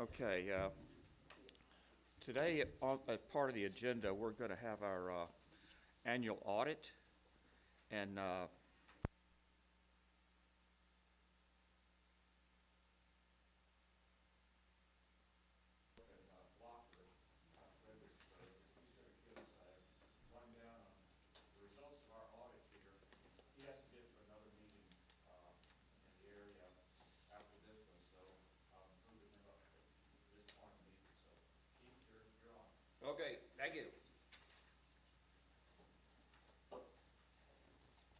Okay, today, as part of the agenda, we're going to have our annual audit, and Blocker, Fredericksburg, he's going to give us a rundown on the results of our audit here. He has to get to another meeting in the area after this one, so I'm moving him up to this point of the meeting. So, Keith, you're on. Okay, thank you.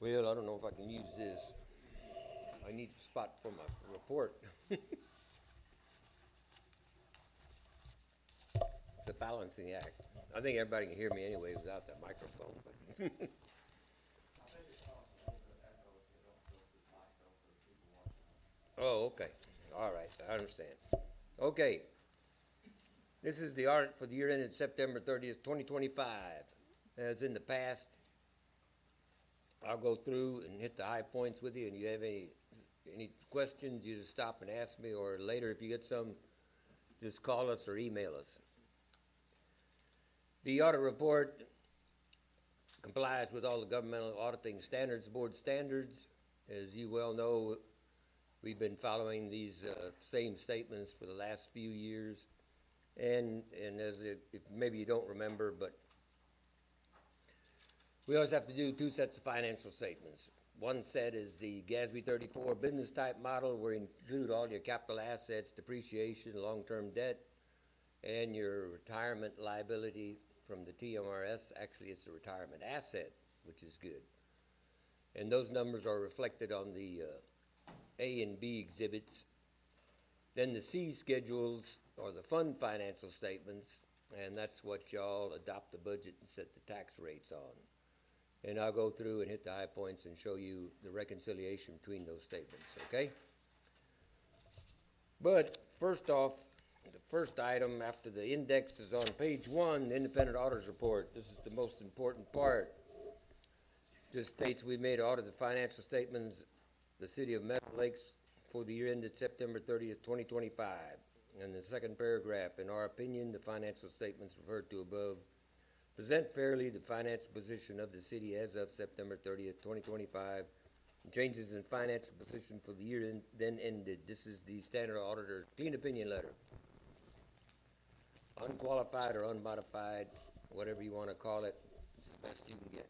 Well, I don't know if I can use this. I need a spot for my report. It's a balancing act. I think everybody can hear me anyway without that microphone. But I think it causes a little bit of echo if you don't go through the mic, though, for the people watching. Oh, okay. All right, I understand. Okay. This is the audit for the year ended September 30th, 2025. As in the past, I'll go through and hit the high points with you, and you have any questions, you just stop and ask me, or later if you get some, just call us or email us. The audit report complies with all the Governmental Auditing Standards Board standards. As you well know, we've been following these same statements for the last few years. And as if maybe you don't remember, but we always have to do two sets of financial statements. One set is the GASB 34 business type model, where you include all your capital assets, depreciation, long-term debt, and your retirement liability from the TMRS. Actually, it's a retirement asset, which is good. And those numbers are reflected on the A and B exhibits. Then the C schedules are the fund financial statements, and that's what y'all adopt the budget and set the tax rates on. And I'll go through and hit the high points and show you the reconciliation between those statements, okay? But first off, the first item after the index is on page 1, the independent auditor's report. This is the most important part. Just states we made audit the financial statements, the city of Meadow Lakes for the year ended September 30th, 2025. And the second paragraph, in our opinion, the financial statements referred to above present fairly the financial position of the city as of September 30th, 2025. Changes in financial position for the year then ended. This is the standard auditor's clean opinion letter. Unqualified or unmodified, whatever you want to call it, it's the best you can get.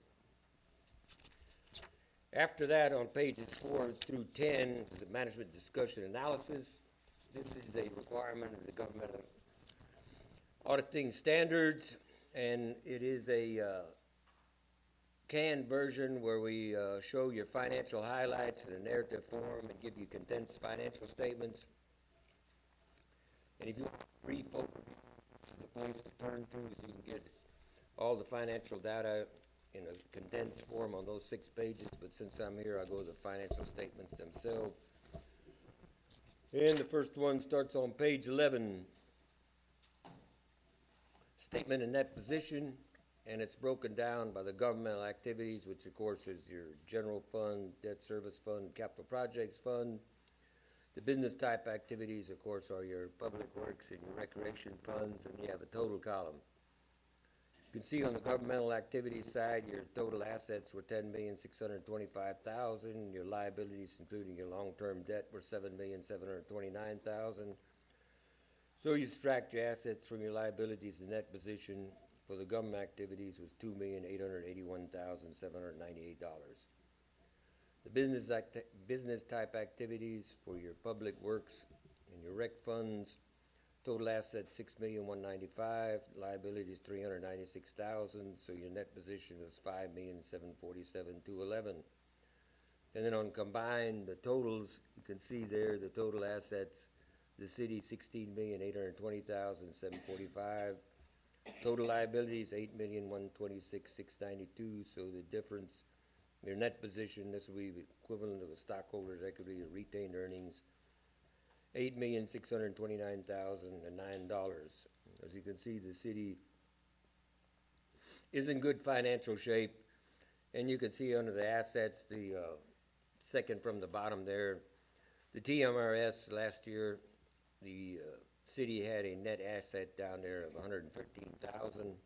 After that, on pages 4 through 10, is a management discussion analysis. This is a requirement of the government auditing standards, and it is a canned version where we show your financial highlights in a narrative form and give you condensed financial statements. And if you want a brief overview, this is the place to turn to, so you can get all the financial data in a condensed form on those 6 pages. But since I'm here, I'll go to the financial statements themselves. And the first one starts on page 11. Statement of net position, and it's broken down by the governmental activities, which of course is your general fund, debt service fund, capital projects fund. The business type activities, of course, are your public works and your recreation funds, and you have a total column. You can see on the governmental activities side, your total assets were $10,625,000. Your liabilities, including your long-term debt, were $7,729,000. So you subtract your assets from your liabilities. The net position for the government activities was $2,881,798. The business type activities for your public works and your rec funds, total assets $6,195,000, liabilities $396,000. So your net position was $5,747,211. And then on combined the totals, you can see there the total assets. The city $16,820,745. Total liabilities $8,126,692. So the difference, your net position, this will be the equivalent of a stockholder's equity or retained earnings, $8,629,009. As you can see, the city is in good financial shape, and you can see under the assets, the second from the bottom there, the TMRS last year. The city had a net asset down there of 113,000.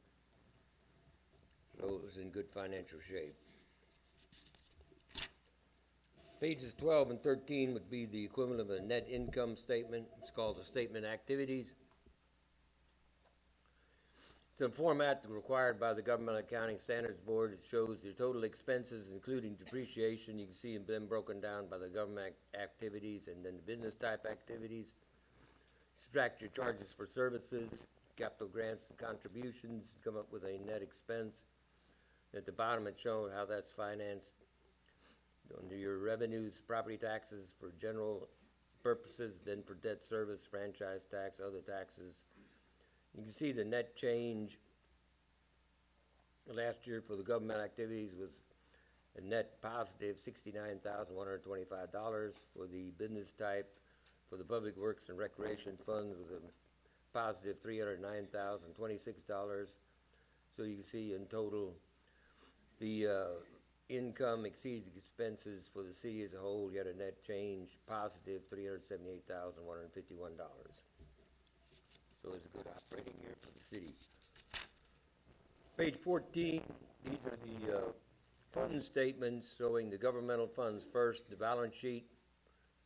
So it was in good financial shape. Pages 12 and 13 would be the equivalent of a net income statement. It's called a statement of activities. It's a format required by the Government Accounting Standards Board. It shows your total expenses, including depreciation. You can see them broken down by the government activities and then the business type activities. Subtract your charges for services, capital grants and contributions, come up with a net expense. At the bottom, it's shown how that's financed. Under your revenues, property taxes for general purposes, then for debt service, franchise tax, other taxes. You can see the net change last year for the government activities was a net positive $69,125. For the business type, for the Public Works and Recreation Fund was a positive $309,026. So you can see in total the income exceeded expenses for the city as a whole. You had a net change positive $378,151. So it's a good operating year for the city. Page 14, these are the fund statements showing the governmental funds first, the balance sheet.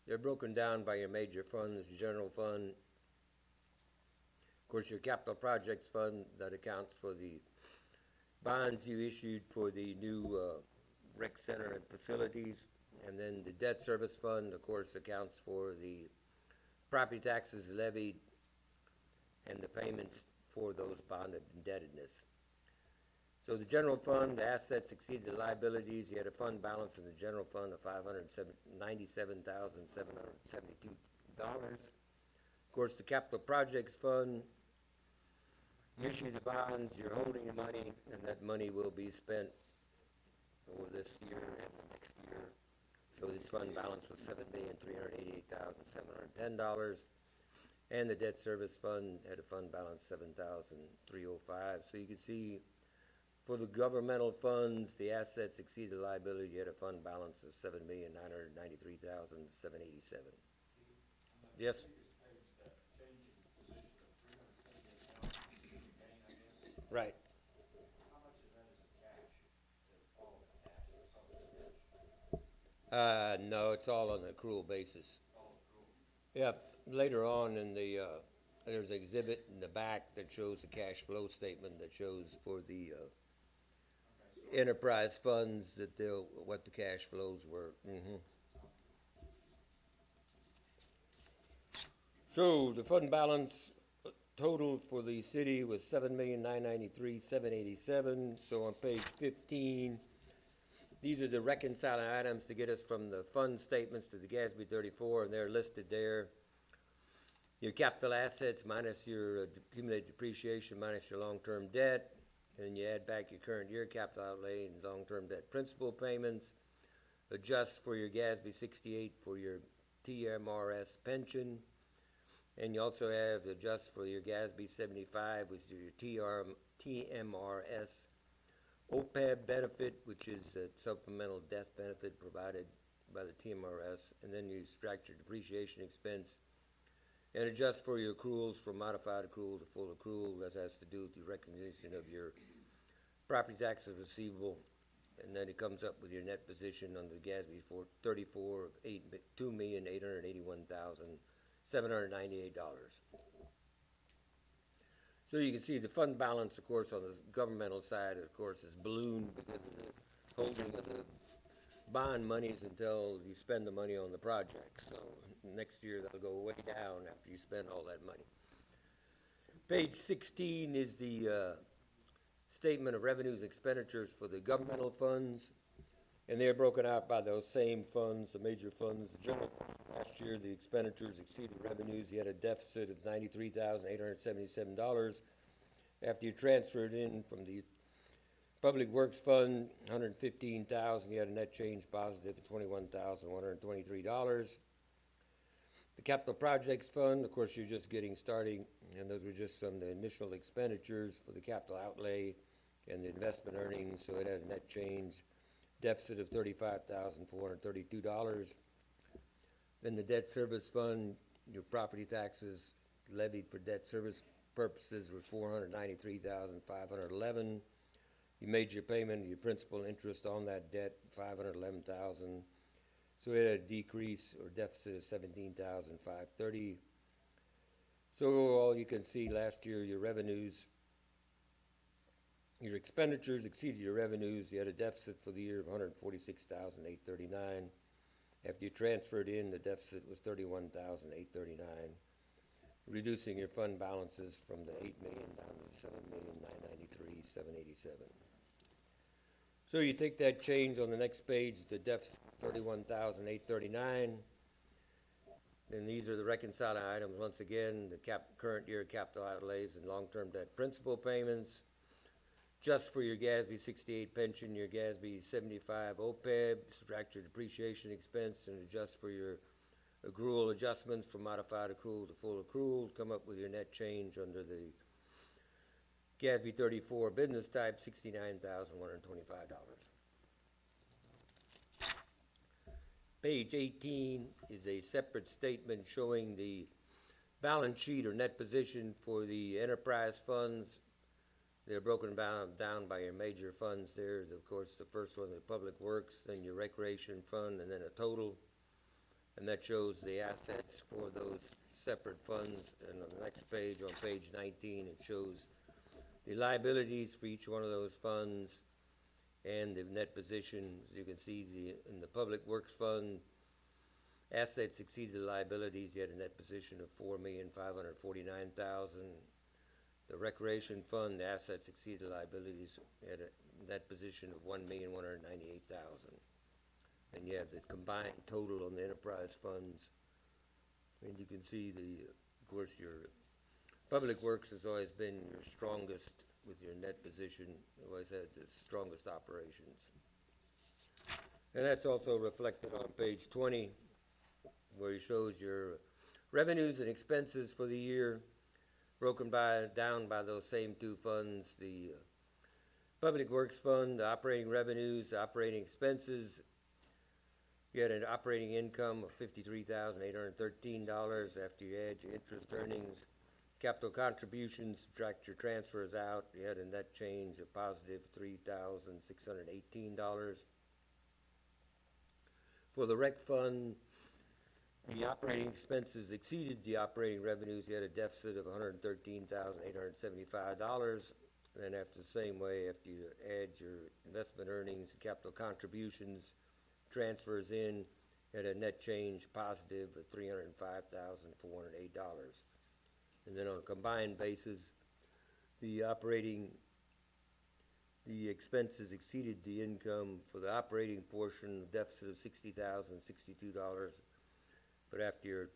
They're broken down by your major funds, general fund. Of course, your capital projects fund that accounts for the bonds you issued for the new rec center and facilities. And then the debt service fund, of course, accounts for the property taxes levied and the payments for those bonded indebtedness. So the general fund, the assets exceeded the liabilities. You had a fund balance in the general fund of $597,772. Of course, the capital projects fund, you issue the bonds, you're holding the money, and that money will be spent over this year and the next year. So this fund balance was $7,388,710. And the debt service fund had a fund balance $7,305. So you can see for the governmental funds, the assets exceeded the liability. You had a fund balance of $7,993,787. Yes? Right. How much of that is cash? All of it cash, or some of it cash? No, it's all on an accrual basis. All accrual. Yeah, later on in the, there's an exhibit in the back that shows the cash flow statement that shows for the enterprise funds that what the cash flows were. So the fund balance total for the city was $7,993,787. So on page 15, these are the reconciling items to get us from the fund statements to the GASB 34, and they're listed there. Your capital assets minus your accumulated depreciation minus your long-term debt, and then you add back your current year capital outlay and long-term debt principal payments. Adjust for your GASB 68 for your TMRS pension, and you also have to adjust for your GASB 75, which is your TMRS OPEB benefit, which is a supplemental death benefit provided by the TMRS, and then you subtract your depreciation expense and adjust for your accruals from modified accrual to full accrual. That has to do with the recognition of your property taxes receivable, and then it comes up with your net position under the GASB 34 of $2,881,798. So you can see the fund balance, of course, on the governmental side, of course, is ballooned because of the holding of the bond monies until you spend the money on the project. So next year that'll go way down after you spend all that money. Page 16 is the statement of revenues and expenditures for the governmental funds, and they're broken out by those same funds, the major funds. The general fund, last year the expenditures exceeded revenues. You had a deficit of $93,877 after you transferred in from the Public Works Fund, $115,000. You had a net change positive of $21,123. The Capital Projects Fund, of course, you're just getting starting, and those were just some of the initial expenditures for the capital outlay and the investment earnings, so it had a net change deficit of $35,432. Then the Debt Service Fund, your property taxes levied for debt service purposes were $493,511. You made your payment, your principal interest on that debt, $511,000. So it had a decrease or deficit of $17,530. So overall, you can see last year your revenues, your expenditures exceeded your revenues. You had a deficit for the year of $146,839. After you transferred in, the deficit was $31,839, reducing your fund balances from the $8 million down to $7,993,787. So you take that change on the next page, the deficit $31,839. Then these are the reconciling items. Once again, the current year capital outlays and long-term debt principal payments. Just for your GASB 68 pension, your GASB 75 OPEB, subtract your depreciation expense and adjust for your accrual adjustments from modified accrual to full accrual. Come up with your net change under the GASB 34 business type, $69,125. Page 18 is a separate statement showing the balance sheet or net position for the enterprise funds. They're broken down by your major funds there. Of course, the first one, the Public Works, then your Recreation Fund, and then a total. And that shows the assets for those separate funds. And on the next page, on page 19, it shows the liabilities for each one of those funds and the net position. As you can see, in the Public Works Fund, assets exceeded the liabilities. You had a net position of $4,549,000. The Recreation Fund, the assets exceeded the liabilities. You had a net position of $1,198,000. And you have the combined total on the enterprise funds. And you can see of course, your Public Works has always been your strongest with your net position. Always had the strongest operations. And that's also reflected on page 20, where it shows your revenues and expenses for the year, broken down by those same two funds, the Public Works Fund, the operating revenues, the operating expenses. You had an operating income of $53,813 after you add your interest earnings. Capital contributions, subtract your transfers out, you had a net change of positive $3,618. For the Rec Fund, the operating expenses exceeded the operating revenues. You had a deficit of $113,875. Then after the same way, after you add your investment earnings, capital contributions, transfers in, you had a net change positive of $305,408. And then on a combined basis, the expenses exceeded the income. For the operating portion, a deficit of $60,062. But after your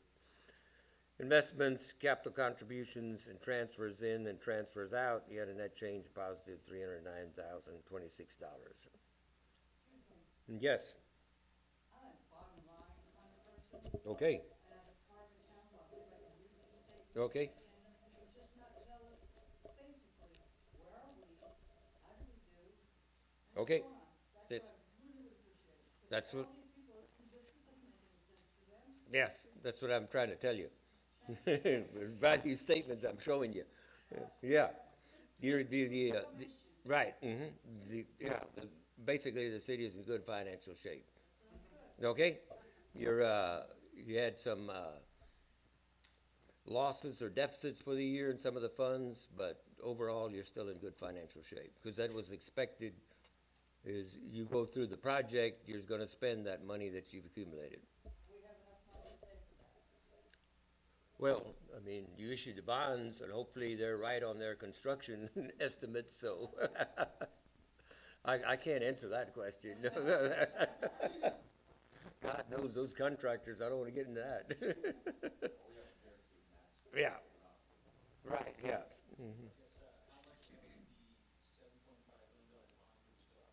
investments, capital contributions, and transfers in and transfers out, you had a net change positive $309,026. And yes. I'm a bottom line kind of person. Okay. And I'm part of the council. I believe I can read these statements. Okay. And if you could just not tell us basically, where are we, how do we do, and Okay. so on. That's- That's what I really would appreciate. That's All what- these people are from districts, doesn't make any sense to them. Yes, that's what I'm trying to tell you. By these statements I'm showing you. Yeah. Right. Basically, the city is in good financial shape. Okay? You had some losses or deficits for the year in some of the funds, but overall, you're still in good financial shape. Because that was expected, is you go through the project, you're going to spend that money that you've accumulated. We have enough money to pay for that. Well, I mean, you issued the bonds, and hopefully they're right on their construction estimates, so I can't answer that question. God knows those contractors, I don't want to get into that. Yeah, right, yes. Mhm. How much of the $7.5 million bond do we still have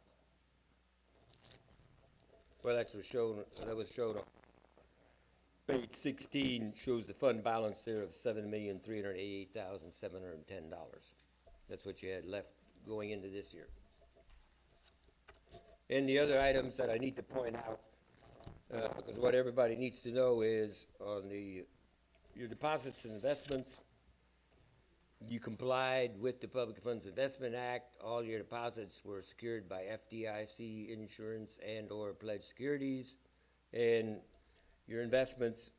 left? Well, that was shown on page 16, shows the fund balance there of $7,388,710. That's what you had left going into this year. And the other items that I need to point out, because what everybody needs to know is on your deposits and investments, You complied with the Public Funds Investment Act. All your deposits were secured by FDIC insurance and/or pledged securities. And your investments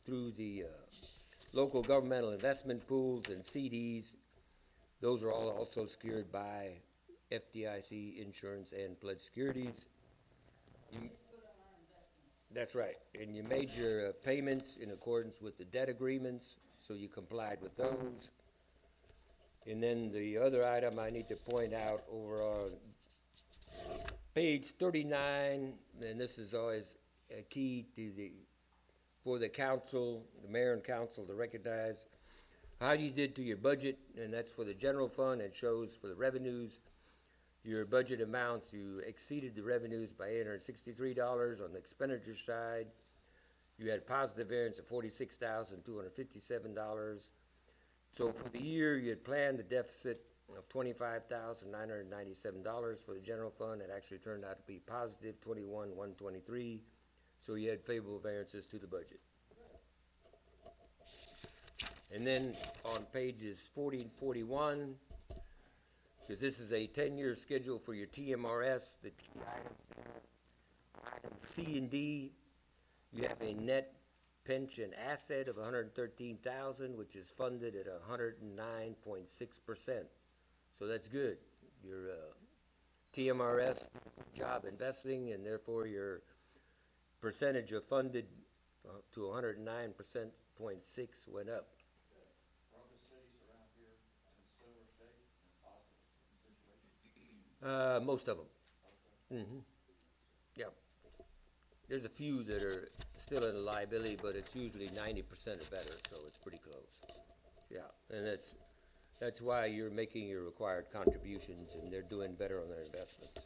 through the local governmental investment pools and CDs, those are all also secured by FDIC insurance and pledged securities. You- That's right. And you made your payments in accordance with the debt agreements, so you complied with those. And then the other item I need to point out over on page 39, and this is always a key to for the council, the mayor and council to recognize how you did to your budget, and that's for the general fund. It shows for the revenues, your budget amounts, you exceeded the revenues by $863. On the expenditure side, you had positive variance of $46,257. So for the year, you had planned a deficit of $25,997 for the general fund. It actually turned out to be positive $21,123. So you had favorable variances to the budget. And then on pages 40 and 41, because this is a 10-year schedule for your TMRS, the key items there, items C and D, you have a net pension asset of $113,000, which is funded at 109.6%. So that's good. Your TMRS job investing, and therefore your percentage of funded to 109.6 went up. Are other cities around here in a similar state, in a positive situation? Most of them. Okay. Mm-hmm. Yeah. There's a few that are still in a liability, but it's usually 90% or better, so it's pretty close. Yeah, and that's why you're making your required contributions, and they're doing better on their investments.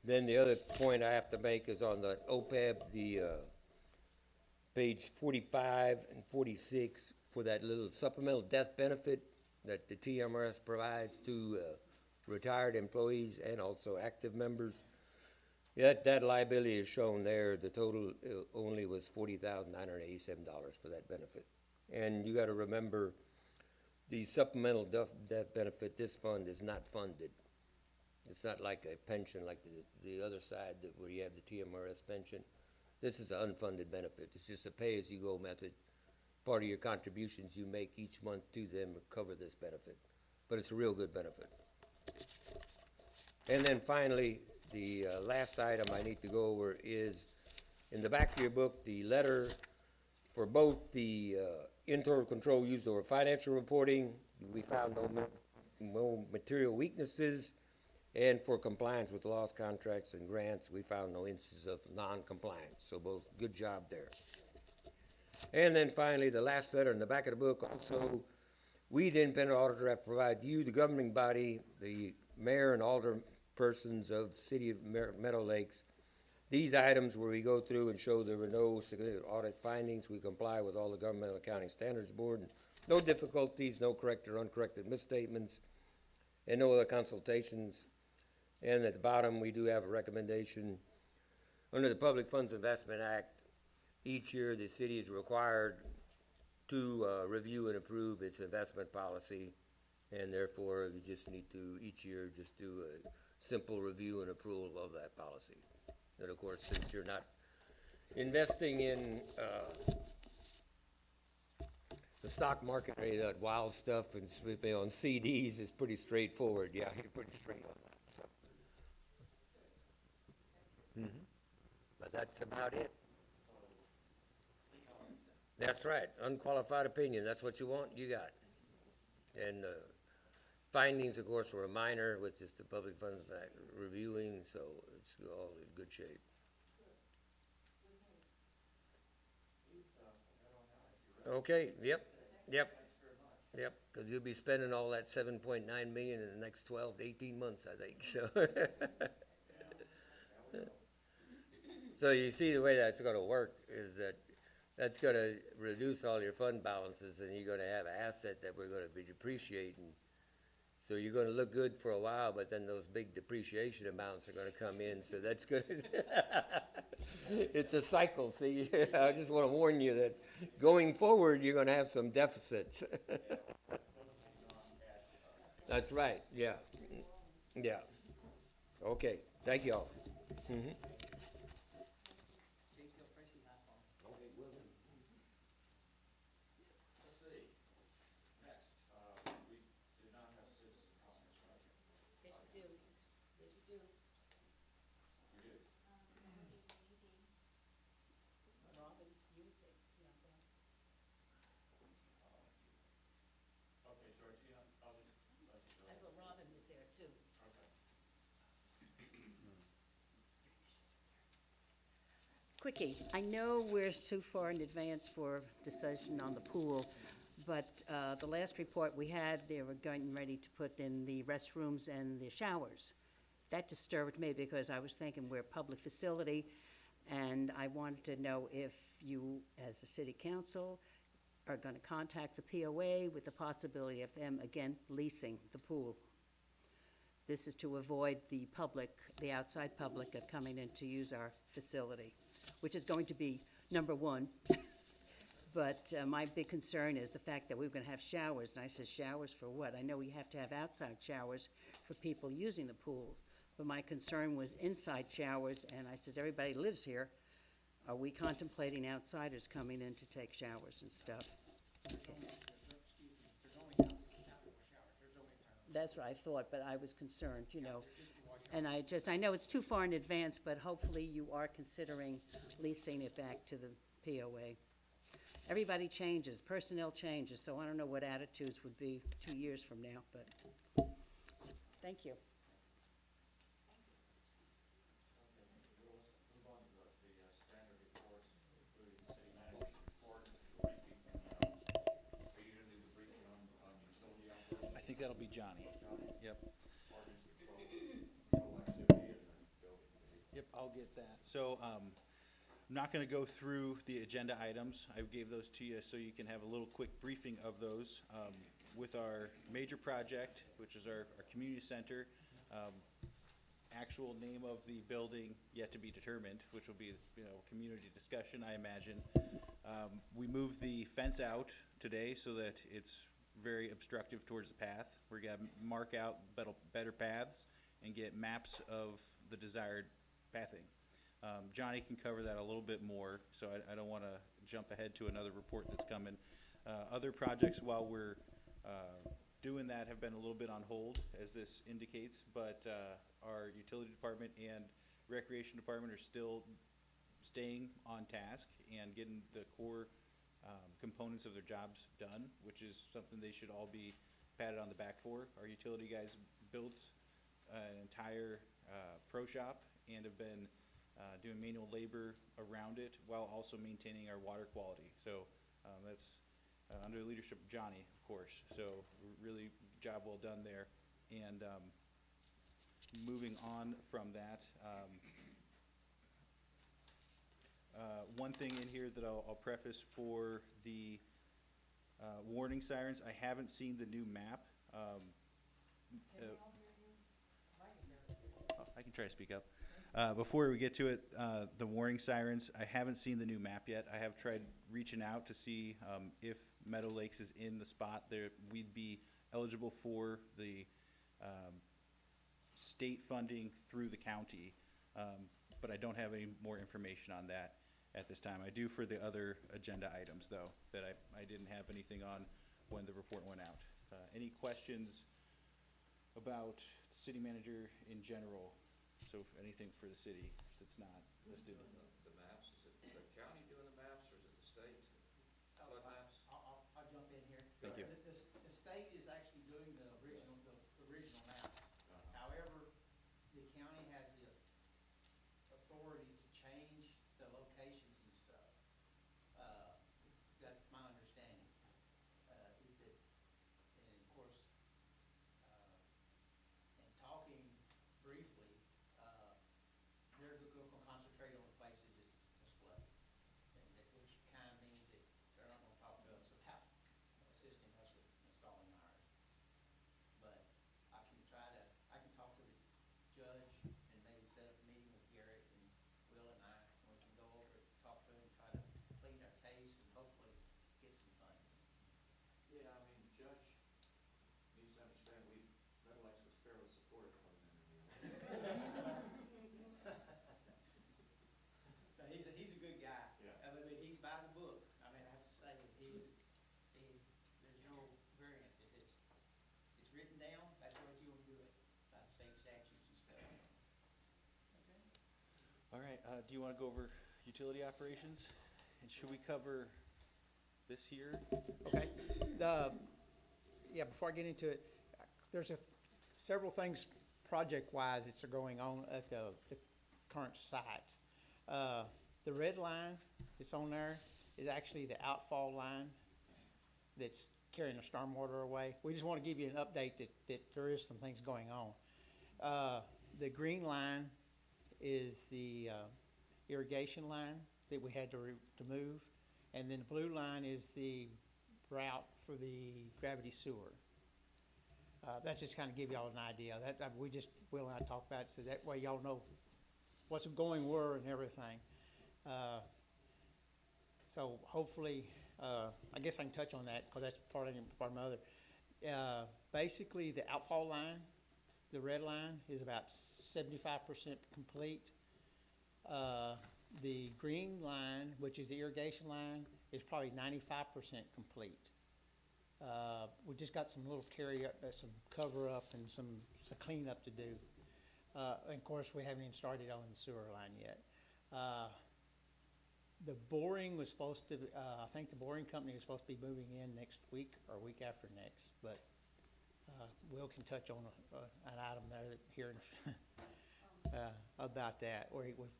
Then the other point I have to make is on the OPEB, the page 45 and 46 for that little supplemental death benefit that the TMRS provides to retired employees and also active members. That liability is shown there. The total only was $40,987 for that benefit. And you got to remember, the supplemental death benefit, this fund is not funded. It's not like a pension like the other side where you have the TMRS pension. This is an unfunded benefit. It's just a pay-as-you-go method. Part of your contributions you make each month to them cover this benefit. But it's a real good benefit. And then finally, the last item I need to go over is, in the back of your book, the letter for both the internal control used over financial reporting. We found no material weaknesses. And for compliance with lost contracts and grants, we found no instances of non-compliance. So both, good job there. And then finally, the last letter in the back of the book also, we, the independent auditor, have provided you, the governing body, the mayor and alderpersons of the city of Meadow Lakes, these items where we go through and show there were no significant audit findings. We comply with all the Governmental Accounting Standards Board. No difficulties, no corrected or uncorrected misstatements, and no other consultations. And at the bottom, we do have a recommendation. Under the Public Funds Investment Act, each year the city is required to review and approve its investment policy, and therefore you just need to each year just do a simple review and approval of that policy. And of course, since you're not investing in the stock market or any of that wild stuff and on CDs, it's pretty straightforward. Yeah, you're pretty straight on that. So. But that's about it. That's right, unqualified opinion. That's what you want, you got. And findings, of course, were minor, with just the Public Funds Act reviewing, so it's all in good shape. Okay, yep, because you'll be spending all that $7.9 million in the next 12 to 18 months, I think, so. So you see the way that's going to work is that that's going to reduce all your fund balances, and you're going to have an asset that we're going to be depreciating. So you're going to look good for a while, but then those big depreciation amounts are going to come in, so that's good. It's a cycle, see? I just want to warn you that going forward, you're going to have some deficits. That's right, yeah, yeah. Okay, thank you all. Mhm. Take the pricey hot phone. Okay, well then. Let's see, next, we did not have citizen comments, right? Yes, you do. Yes, you do. We did. Robin, you would say, yeah, go ahead. Okay, Georgina, I'll just let you go. I thought Robin was there too. Okay. Quickie, I know we're too far in advance for decision on the pool, but the last report we had, they were getting ready to put in the restrooms and the showers. That disturbed me because I was thinking we're a public facility, and I wanted to know if you, as a city council, are going to contact the POA with the possibility of them, again, leasing the pool. This is to avoid the public, the outside public, of coming in to use our facility, which is going to be number one. But my big concern is the fact that we're going to have showers, and I said, showers for what? I know we have to have outside showers for people using the pool, but my concern was inside showers, and I says, everybody lives here. Are we contemplating outsiders coming in to take showers and stuff? Excuse me, there's only outdoor showers, there's only That's what I thought, but I was concerned, you know. And I know it's too far in advance, but hopefully you are considering leasing it back to the POA. Everybody changes, personnel changes, so I don't know what attitudes would be 2 years from now, but thank you. Okay, we'll move on to the standard reports, including the city manager's report, briefing. Are you gonna do the briefing on utility operations? I think that'll be Johnny. Yep, Ordinance control, activity, and then building committee. yep, I'll get that. So, I'm not gonna go through the agenda items. I gave those to you so you can have a little quick briefing of those. With our major project, which is our community center, actual name of the building yet to be determined, which will be, community discussion, I imagine. We moved the fence out today so that it's very obstructive towards the path. We're gonna mark out better paths and get maps of the desired pathing. Johnny can cover that a little bit more, so I don't wanna jump ahead to another report that's coming. Other projects, while we're doing that, have been a little bit on hold, as this indicates, but our utility department and recreation department are still staying on task and getting the core components of their jobs done, which is something they should all be patted on the back for. Our utility guys built an entire pro shop and have been doing manual labor around it while also maintaining our water quality. So that's under the leadership of Johnny, of course. So really job well done there. And moving on from that, one thing in here that I'll preface for the warning sirens, I haven't seen the new map. Oh, I can try to speak up. Before we get to it, the warning sirens, I haven't seen the new map yet. I have tried reaching out to see if Meadow Lakes is in the spot there. We'd be eligible for the state funding through the county, but I don't have any more information on that at this time. I do for the other agenda items, though, that I didn't have anything on when the report went out. Any questions about the city manager in general? So anything for the city that's not listed? The maps, is it the county doing the maps, or is it the state? Flood maps? I'll jump in here. Thank you. The state is actually doing the original map. However, the county has the authority to change the locations and stuff. That's my understanding, is that, and of course, in talking briefly, they're going to concentrate on the places that was flooded. Which kind of means that they're not going to talk to us about assisting us with installing ours. All right, do you want to go over utility operations? And should we cover this here? Okay. Yeah, before I get into it, there's several things project-wise that's going on at the current site. The red line that's on there is actually the outfall line that's carrying the stormwater away. We just want to give you an update that there is some things going on. The green line is the irrigation line that we had to move, and then the blue line is the route for the gravity sewer. That's just kind of give y'all an idea. Will and I talk about it, so that way y'all know what's going where and everything. So hopefully, I guess I can touch on that because that's part of my other. Basically, the outfall line, the red line, is about 75% complete. The green line, which is the irrigation line, is probably 95% complete. We just got some little some cover up and some cleanup to do. And of course, we haven't even started on the sewer line yet. The boring was supposed to, I think the boring company is supposed to be moving in next week or week after next, but Will can touch on an item there here about that. Question,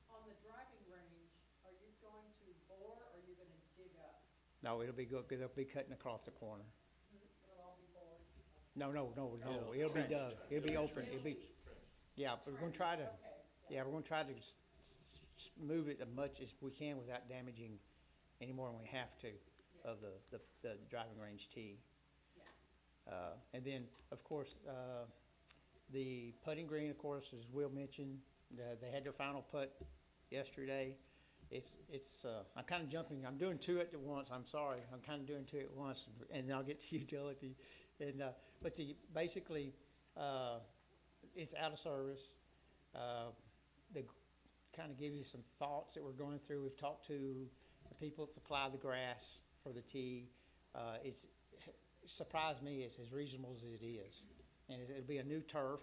on the driving range, are you going to bore or are you gonna dig up? No, it'll be good, because they'll be cutting across the corner. It'll all be bored? No, it'll be dug, it'll be open, yeah, but we're gonna try to, Okay. we're gonna try to move it as much as we can without damaging any more than we have to of the driving range tee. Yeah. And then, of course, the putting green, of course, as Will mentioned, they had their final putt yesterday. I'm kind of jumping, I'm doing two at once, I'm sorry. I'm kind of doing two at once, and then I'll get to utility. And, but basically, it's out of service. They kind of give you some thoughts that we're going through. We've talked to the people that supply the grass for the tee. It surprised me, it's as reasonable as it is. And it'll be a new turf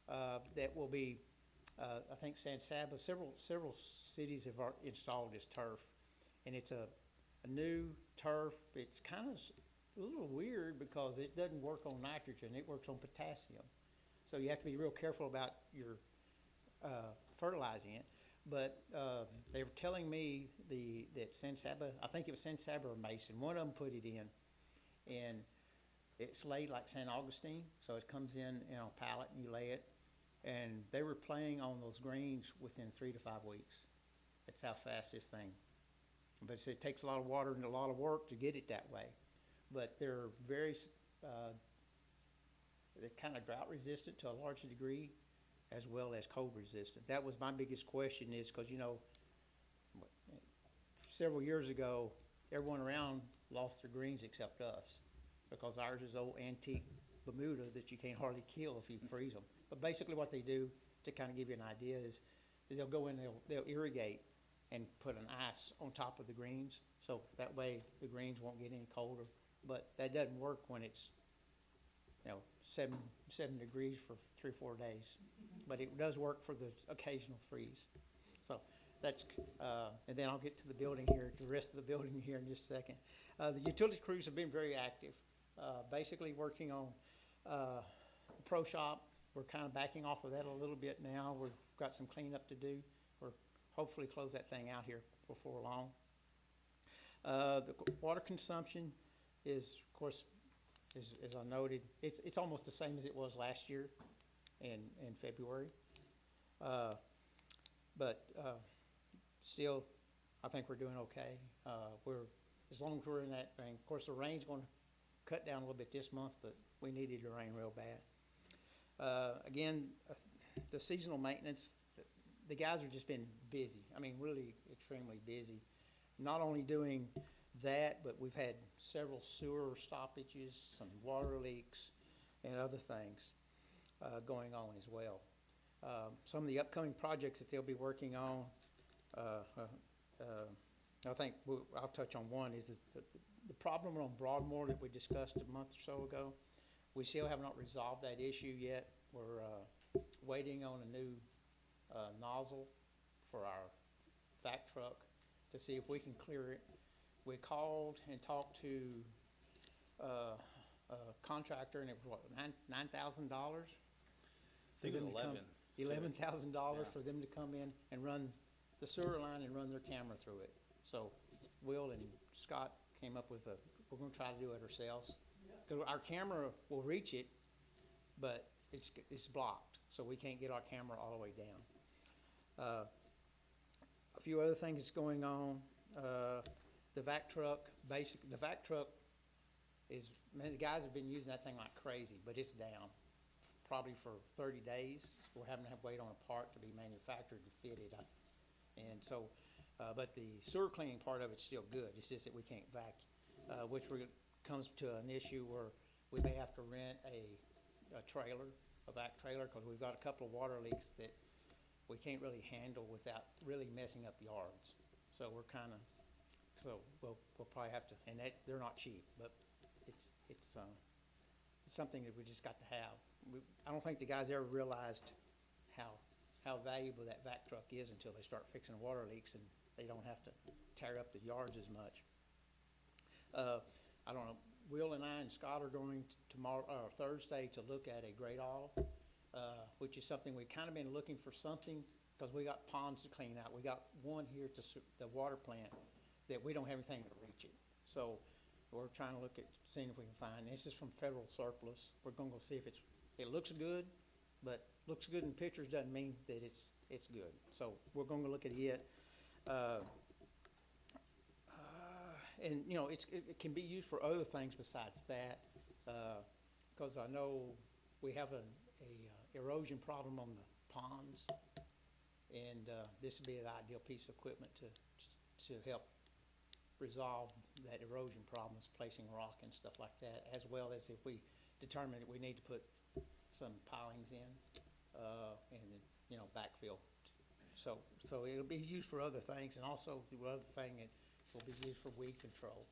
that will be, I think San Saba, several cities have installed this turf. And it's a new turf. It's kind of a little weird because it doesn't work on nitrogen, it works on potassium. So you have to be real careful about your fertilizing it. But they were telling me that San Saba, I think it was San Saba or Mason, one of them put it in. And it's laid like St. Augustine, so it comes in a pallet and you lay it. And they were playing on those greens within 3 to 5 weeks. That's how fast this thing. But it takes a lot of water and a lot of work to get it that way. But they're very, they're kind of drought resistant to a large degree, as well as cold resistant. That was my biggest question, is because, you know, several years ago, everyone around lost their greens except us, because ours is old antique Bermuda that you can't hardly kill if you freeze them. But basically what they do, to kind of give you an idea, is they'll go in, they'll irrigate and put an ice on top of the greens, so that way the greens won't get any colder. But that doesn't work when it's, you know, 7 degrees for 3 or 4 days. But it does work for the occasional freeze. So that's, and then I'll get to the building here, to the rest of the building here in just a second. The utility crews have been very active, basically working on the pro shop. We're kind of backing off of that a little bit now. We've got some cleanup to do. We're hopefully close that thing out here before long. The water consumption is, of course, as I noted, it's almost the same as it was last year in February. But still, I think we're doing okay. As long as we're in that thing. Of course, the rain's going to cut down a little bit this month, but we needed the rain real bad. Again, the seasonal maintenance, the guys have just been busy. I mean, really extremely busy. Not only doing that, but we've had several sewer stoppages, some water leaks, and other things going on as well. Some of the upcoming projects that they'll be working on, I think I'll touch on one, is the problem on Broadmoor that we discussed a month or so ago. We still have not resolved that issue yet. We're waiting on a new nozzle for our vac truck to see if we can clear it. We called and talked to a contractor, and it was what, $9,000? I think it was 11. $11,000 Yeah. for them to come in and run the sewer line and run their camera through it. So Will and Scott came up with we're gonna try to do it ourselves. 'Cause our camera will reach it, but it's blocked, so we can't get our camera all the way down. A few other things that's going on, the vac truck, the vac truck is, man, the guys have been using that thing like crazy, but it's down probably for 30 days. We're having to wait on a part to be manufactured to fit it. And so, but the sewer cleaning part of it's still good. It's just that we can't vacuum, which comes to an issue where we may have to rent a trailer, a vac trailer, because we've got a couple of water leaks that we can't really handle without really messing up yards. So we're kind of, so we'll probably have to, and they're not cheap, but it's something that we just got to have. I don't think the guys ever realized how valuable that vac truck is until they start fixing water leaks and they don't have to tear up the yards as much. I don't know, Will and I and Scott are going Thursday to look at a great oil, which is something we kind of been looking for something, because we got ponds to clean out. We got one here at the water plant that we don't have anything to reach it. So we're trying to look at seeing if we can find, this is from federal surplus. We're gonna go see if it looks good, but looks good in pictures doesn't mean that it's good. So we're gonna look at it. And you know, it can be used for other things besides that, because I know we have a erosion problem on the ponds, and this would be an ideal piece of equipment to help resolve that erosion problems, placing rock and stuff like that, as well as if we determine that we need to put some pilings in, and you know, backfill. So it'll be used for other things, and also the other thing, it will be used for weed control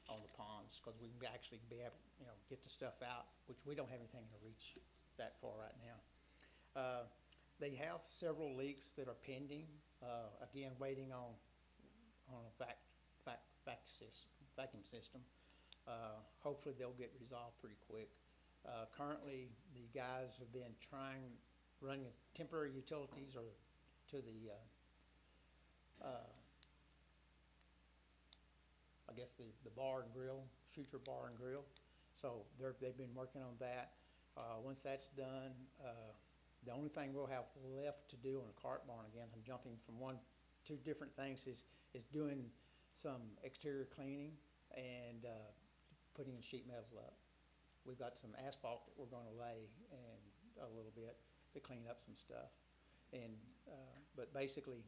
on the ponds, because we can actually be able, you know, get the stuff out, which we don't have anything to reach that far right now. They have several leaks that are pending, again, waiting on a vacuum system. Hopefully they'll get resolved pretty quick. Currently, the guys have been running temporary utilities or to the, I guess the bar and grill, future bar and grill. So they've been working on that. Once that's done, the only thing we'll have left to do on a cart barn, again, I'm jumping from two different things, is doing some exterior cleaning and putting sheet metal up. We've got some asphalt that we're gonna lay and a little bit to clean up some stuff. And, but basically,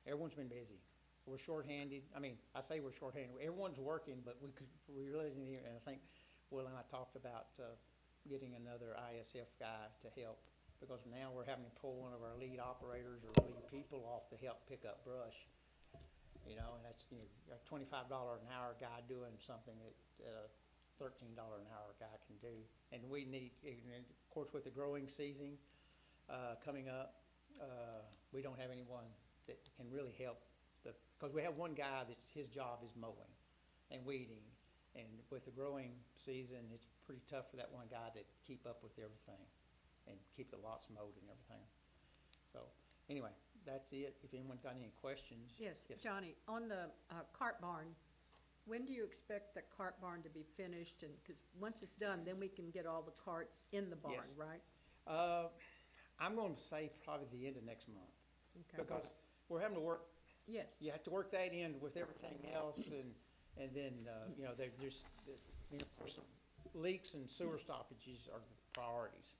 everyone's been busy. We're shorthanded. I mean, I say we're shorthanded. Everyone's working, but we really need, and I think Will and I talked about getting another ISF guy to help, because now we're having to pull one of our lead operators or lead people off to help pick up brush. You know, and that's, you know, a $25 an hour guy doing something that $13 an hour guy can do. And we need, and of course, with the growing season coming up, we don't have anyone that can really help. Because we have one guy that's his job is mowing and weeding, and with the growing season, it's pretty tough for that one guy to keep up with everything and keep the lots mowed and everything. So anyway, that's it. If anyone's got any questions. Yes, Johnny, on the cart barn, when do you expect the cart barn to be finished? And, because once it's done, then we can get all the carts in the barn, Yes. right? I'm going to say probably the end of next month, Okay. because we're having to work. Yes, You have to work that in with everything else, and then you know, there's you know, some leaks and sewer stoppages are the priorities.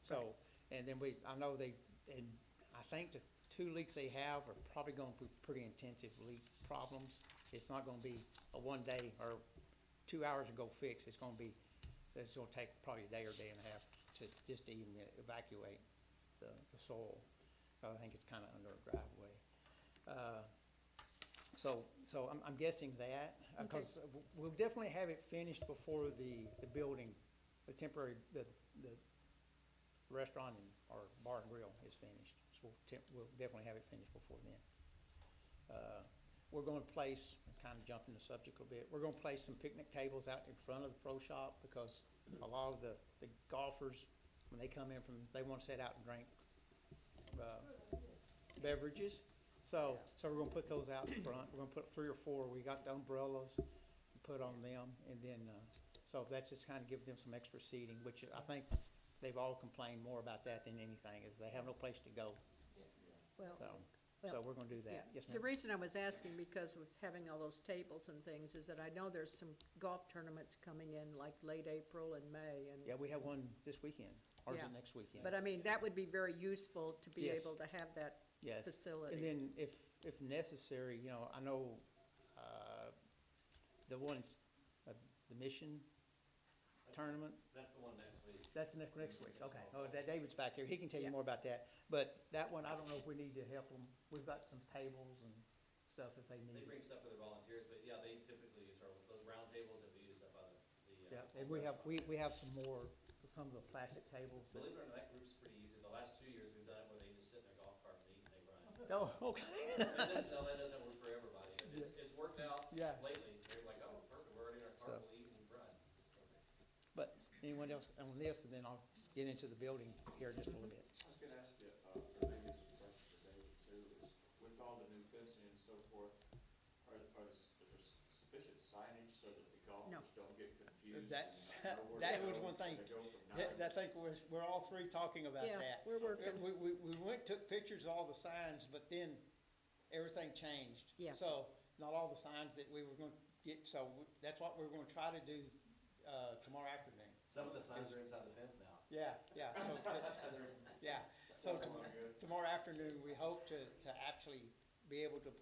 So, and then I know and I think the 2 leaks they have are probably going to be pretty intensive leak problems. It's not going to be a 1 day or 2 hours to go fix. It's going to take probably a day or day and a half to even evacuate the soil. I think it's kind of under a driveway. So I'm guessing that, because we'll definitely have it finished before the building, the temporary, the restaurant and our bar and grill is finished. So we'll definitely have it finished before then. We're gonna place, kind of jumping the subject a bit, we're gonna place some picnic tables out in front of the pro shop because a lot of the golfers, when they come in they wanna sit out and drink, beverages. So we're gonna put those out in front. We're gonna put 3 or 4. We got the umbrellas, put on them, and then, so that's just kind of give them some extra seating, which I think they've all complained more about that than anything, is they have no place to go. Well, So we're gonna do yeah. that. Yes, The ma'am? reason I was asking, because of having all those tables and things, is that I know there's some golf tournaments coming in like late April and May, and, Yeah, we have one this weekend, or is Yeah. it next weekend? but I mean, that would be very useful to be Yes. able to have that Yes. facility. And then if necessary, you know, I know, the ones, the Mission Tournament, That's the one next week. that's next week, okay. Oh, David's back here, he can tell you Yeah. more about that. But that one, I don't know if we need to help them. We've got some tables and stuff if they They need. bring stuff for their volunteers, but yeah, they typically use those round tables that we used up on the. Yeah, and we have some more, some of the plastic tables. Believe it or not, that group's pretty easy. The last 2 years, we've done it where they just sit in their golf cart and eat and they run. Oh, okay. And that doesn't work for everybody, but it's worked out Yeah. lately. They're like, oh, perfect, we're already in our cart, we'll eat and run. But anyone else on this, and then I'll get into the building here in just a little bit. I was gonna ask you, or maybe it's a question for David too, is with all the new fencing and so forth, is there sufficient signage so that the golfers don't get confused? That's, and know where to that was go? one thing. They go from I think we're all three talking about Yeah, that. we're working. We went, took pictures of all the signs, but then everything changed. Yeah. So not all the signs that we were gonna get, so that's what we're gonna try to do, tomorrow afternoon. Some of the signs are inside the fence now. Yeah, yeah, so, yeah, so tomorrow afternoon, we hope to actually be able to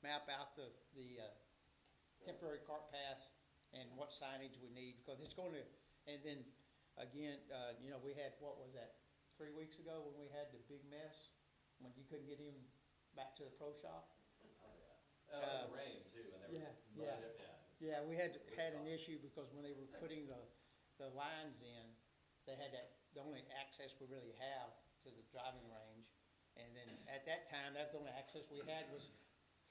map out the temporary cart paths and what signage we need, because it's going to, and then, again, you know, we had, what was that, 3 weeks ago when we had the big mess, when you couldn't get in back to the pro shop? The rain too, and they were. Yeah, mud, Yeah, we had an issue because when they were putting the lines in, they had the only access we really have to the driving range. And then at that time, that's the only access we had was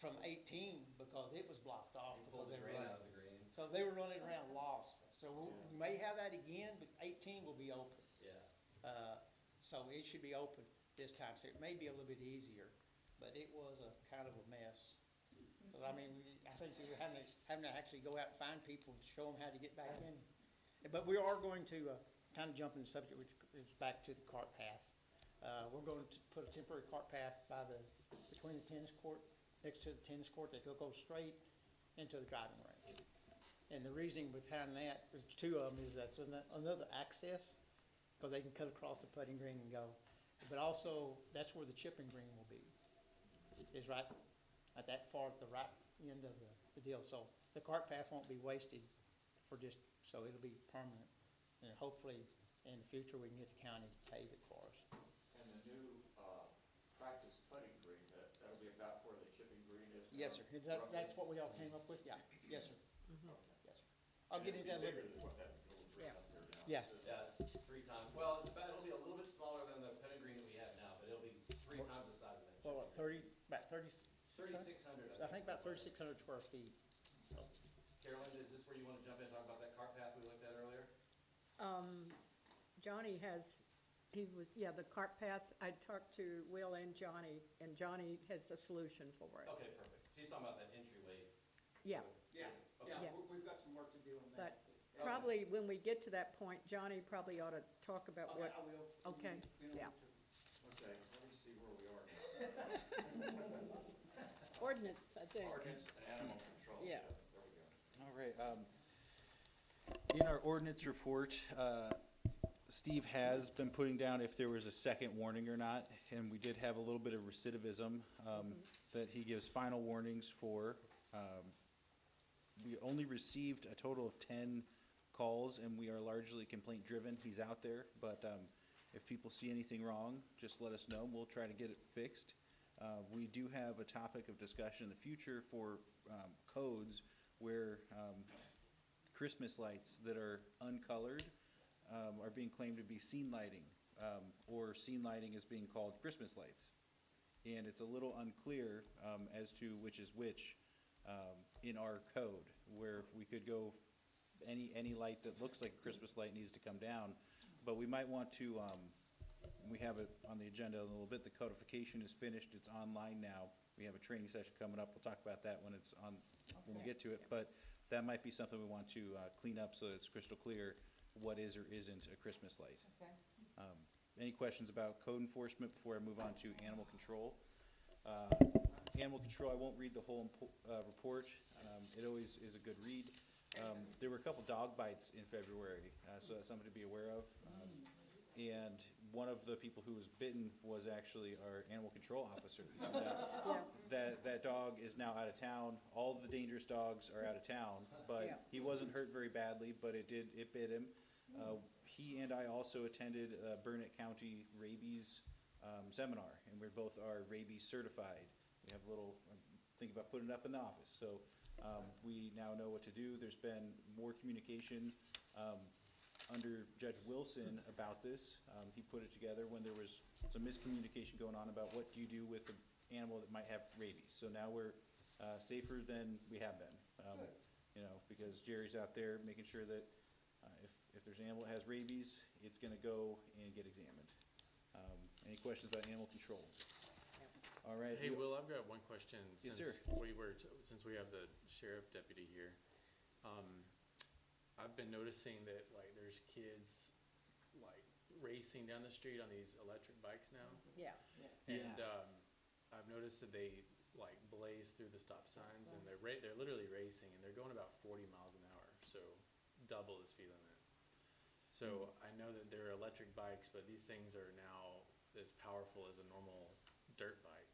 from 18 because it was blocked off. You pulled because the they were drain running. out of the green. So they were running around lost. So we may have that again, but 18 will be open. Yeah. So it should be open this time. So it may be a little bit easier, but it was a kind of a mess. Because I mean, I think we were having to actually go out and find people and show them how to get back in. But we are going to kind of jump in the subject, which is back to the cart paths. We're going to put a temporary cart path between the tennis court, next to the tennis court, that will go straight into the driving range. And the reasoning behind that, there's 2 of them, is that's another access, because they can cut across the putting green and go. But also, that's where the chipping green will be, is right at that far, at the right end of the deal. So the cart path won't be wasted so it'll be permanent. And hopefully, in the future, we can get the county to pave it for us. And the new, practice putting green, that'll be about where the chipping green is now? Yes, sir. That's what we all came up with? Yeah, yes, sir. Okay. Yes, sir. I'll get into that a little Bigger bit. than what that little green Yeah. up there now. Yeah. Yeah, it's 3 times, well, it'll be a little bit smaller than the putting green that we have now, but it'll be 3 times the size of that. Well, what, about 30? 3,600. I think about 3,600 square feet. Carolyn, is this where you want to jump in and talk about that cart path we looked at earlier? Johnny the cart path, I talked to Will and Johnny has a solution for it. Okay, perfect. She's talking about that entryway. Yeah, Yeah, Okay. Yeah. we've got some work to do on but probably when we get to that point, Johnny probably ought to talk about what, I will. Okay, yeah. Okay, let me see where we are now. ordinance, I think. Ordinance and animal control. Yeah. There we go. All right, in our ordinance report, Steve has been putting down if there was a second warning or not, and we did have a little bit of recidivism, that he gives final warnings for. We only received a total of 10 calls, and we are largely complaint-driven. He's out there, but if people see anything wrong, just let us know, and we'll try to get it fixed. We do have a topic of discussion in the future for codes where Christmas lights that are uncolored are being claimed to be scene lighting. or scene lighting is being called Christmas lights. And it's a little unclear as to which is which in our code, where we could go, any light that looks like a Christmas light needs to come down. But we might want to, we have it on the agenda a little bit, the codification is finished, it's online now. We have a training session coming up, we'll talk about that when it's on, when we get to it. But that might be something we want to clean up so that it's crystal clear what is or isn't a Christmas light. Okay. Any questions about code enforcement before I move on to animal control? Animal control, I won't read the whole report. It always is a good read. There were a couple dog bites in February, so that's something to be aware of. And one of the people who was bitten was actually our animal control officer. That dog is now out of town. All of the dangerous dogs are out of town, but Yeah. he wasn't hurt very badly, but it bit him. He and I also attended Burnett County rabies seminar, and we both are rabies certified. We have a little, I'm thinking about putting it up in the office. So we now know what to do. There's been more communication under Judge Wilson about this. He put it together when there was some miscommunication going on about what do you do with an animal that might have rabies. So now we're safer than we have been. You know, because Jerry's out there making sure that if there's an animal that has rabies, it's gonna go and get examined. Any questions about animal control? All right. Hey, Will, I've got one question. Yes, Since sir. since we have the sheriff deputy here. I've been noticing that, like, there's kids, like, racing down the street on these electric bikes now. Yeah. And, I've noticed that they, like, blaze through the stop signs, and they're literally racing, and they're going about 40 miles an hour, so double the speed limit. So I know that they're electric bikes, but these things are now as powerful as a normal dirt bike.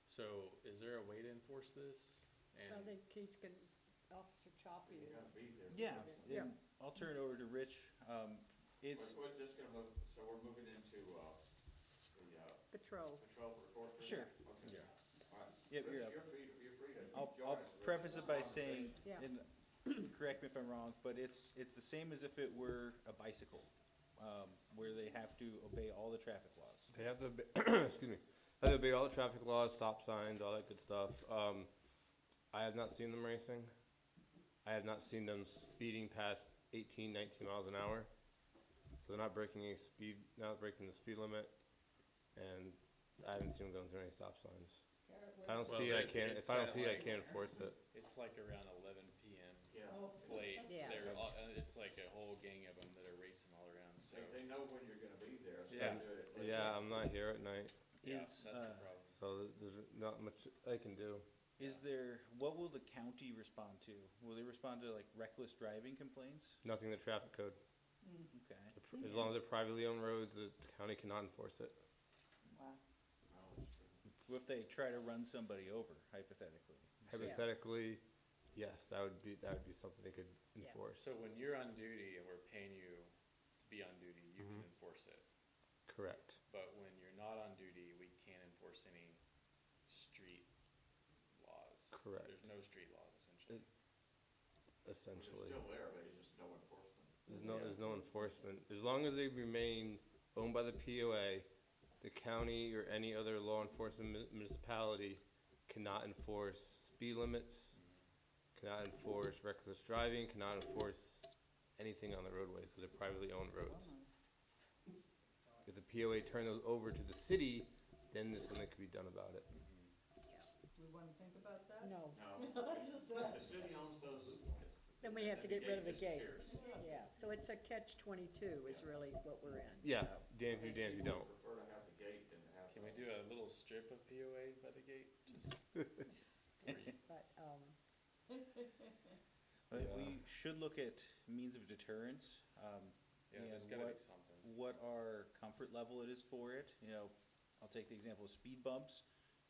So is there a way to enforce this? Well, And then Officer Choppy You're is. gonna be there. Yeah, Yeah. and I'll turn it over to Rich. It's, We're just gonna move, so we're moving into, the, Patrol. patrol report. Sure. Okay. All right. Yep, Rich, you're up. You're free to I'll join us. Rich. preface This it by is saying, Yeah. and correct me if I'm wrong, but it's the same as if it were a bicycle, where they have to obey all the traffic laws. They have to, excuse me, have to obey all the traffic laws, stop signs, all that good stuff. I have not seen them racing. I have not seen them speeding past 18, 19 miles an hour. So they're not breaking the speed limit, and I haven't seen them going through any stop signs. If I don't Well, see it, I it's- can't, it's if I don't at see it, I like- can't enforce it. It's like around 11 p.m. Yeah. It's late. Yeah. It's like a whole gang of them that are racing all around, so. They know when you're gonna be there, so Yeah. they do it. at late Yeah, night. I'm not here at night, Yeah, Is, that's the problem. so there's not much I can do. Is there, what will the county respond to? Will they respond to like reckless driving complaints? Nothing in the traffic code. Okay. As long as they're privately owned roads, the county cannot enforce it. Wow. No, it's true. What if they try to run somebody over, hypothetically? Hypothetically, yes, that would be something they could Yeah. enforce. So when you're on duty and we're paying you to be on duty, you can enforce it. Correct. But when you're not on duty, we can't enforce any street laws. Correct. There's no street laws, essentially. Essentially. It's still there, but it's just no enforcement. There's no enforcement. As long as they remain owned by the POA, the county or any other law enforcement municipality cannot enforce speed limits, cannot enforce reckless driving, cannot enforce anything on the roadway because they're privately owned roads. If the POA turn those over to the city, then there's something that could be done about it. We wanna think about that? No, No, the city owns those. then we have to get rid of the gate. disappears. Yeah, so it's a catch-22 is really what we're in. Yeah, so. damn if you, damn if you don't. People prefer to have the gate than to have. Can we do a little strip of POA by the gate? Just But, But we should look at means of deterrence, Yeah, and there's gotta be something. what our comfort level it is for it. You know, I'll take the example of speed bumps.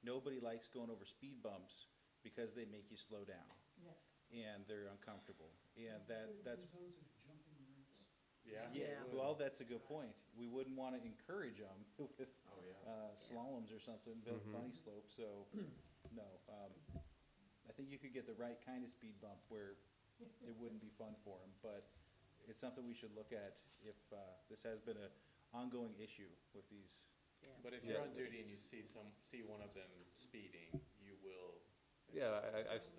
Nobody likes going over speed bumps because they make you slow down. Yeah. And they're uncomfortable. And that's, Yeah? Yeah. well, that's a good point. We wouldn't want to encourage them with Oh, yeah. slaloms or something, built bunny slope, so, no. I think you could get the right kind of speed bump where it wouldn't be fun for them, but it's something we should look at if this has been a ongoing issue with these. But if Yeah. you're on duty and you see one of them speeding, you will, Yeah,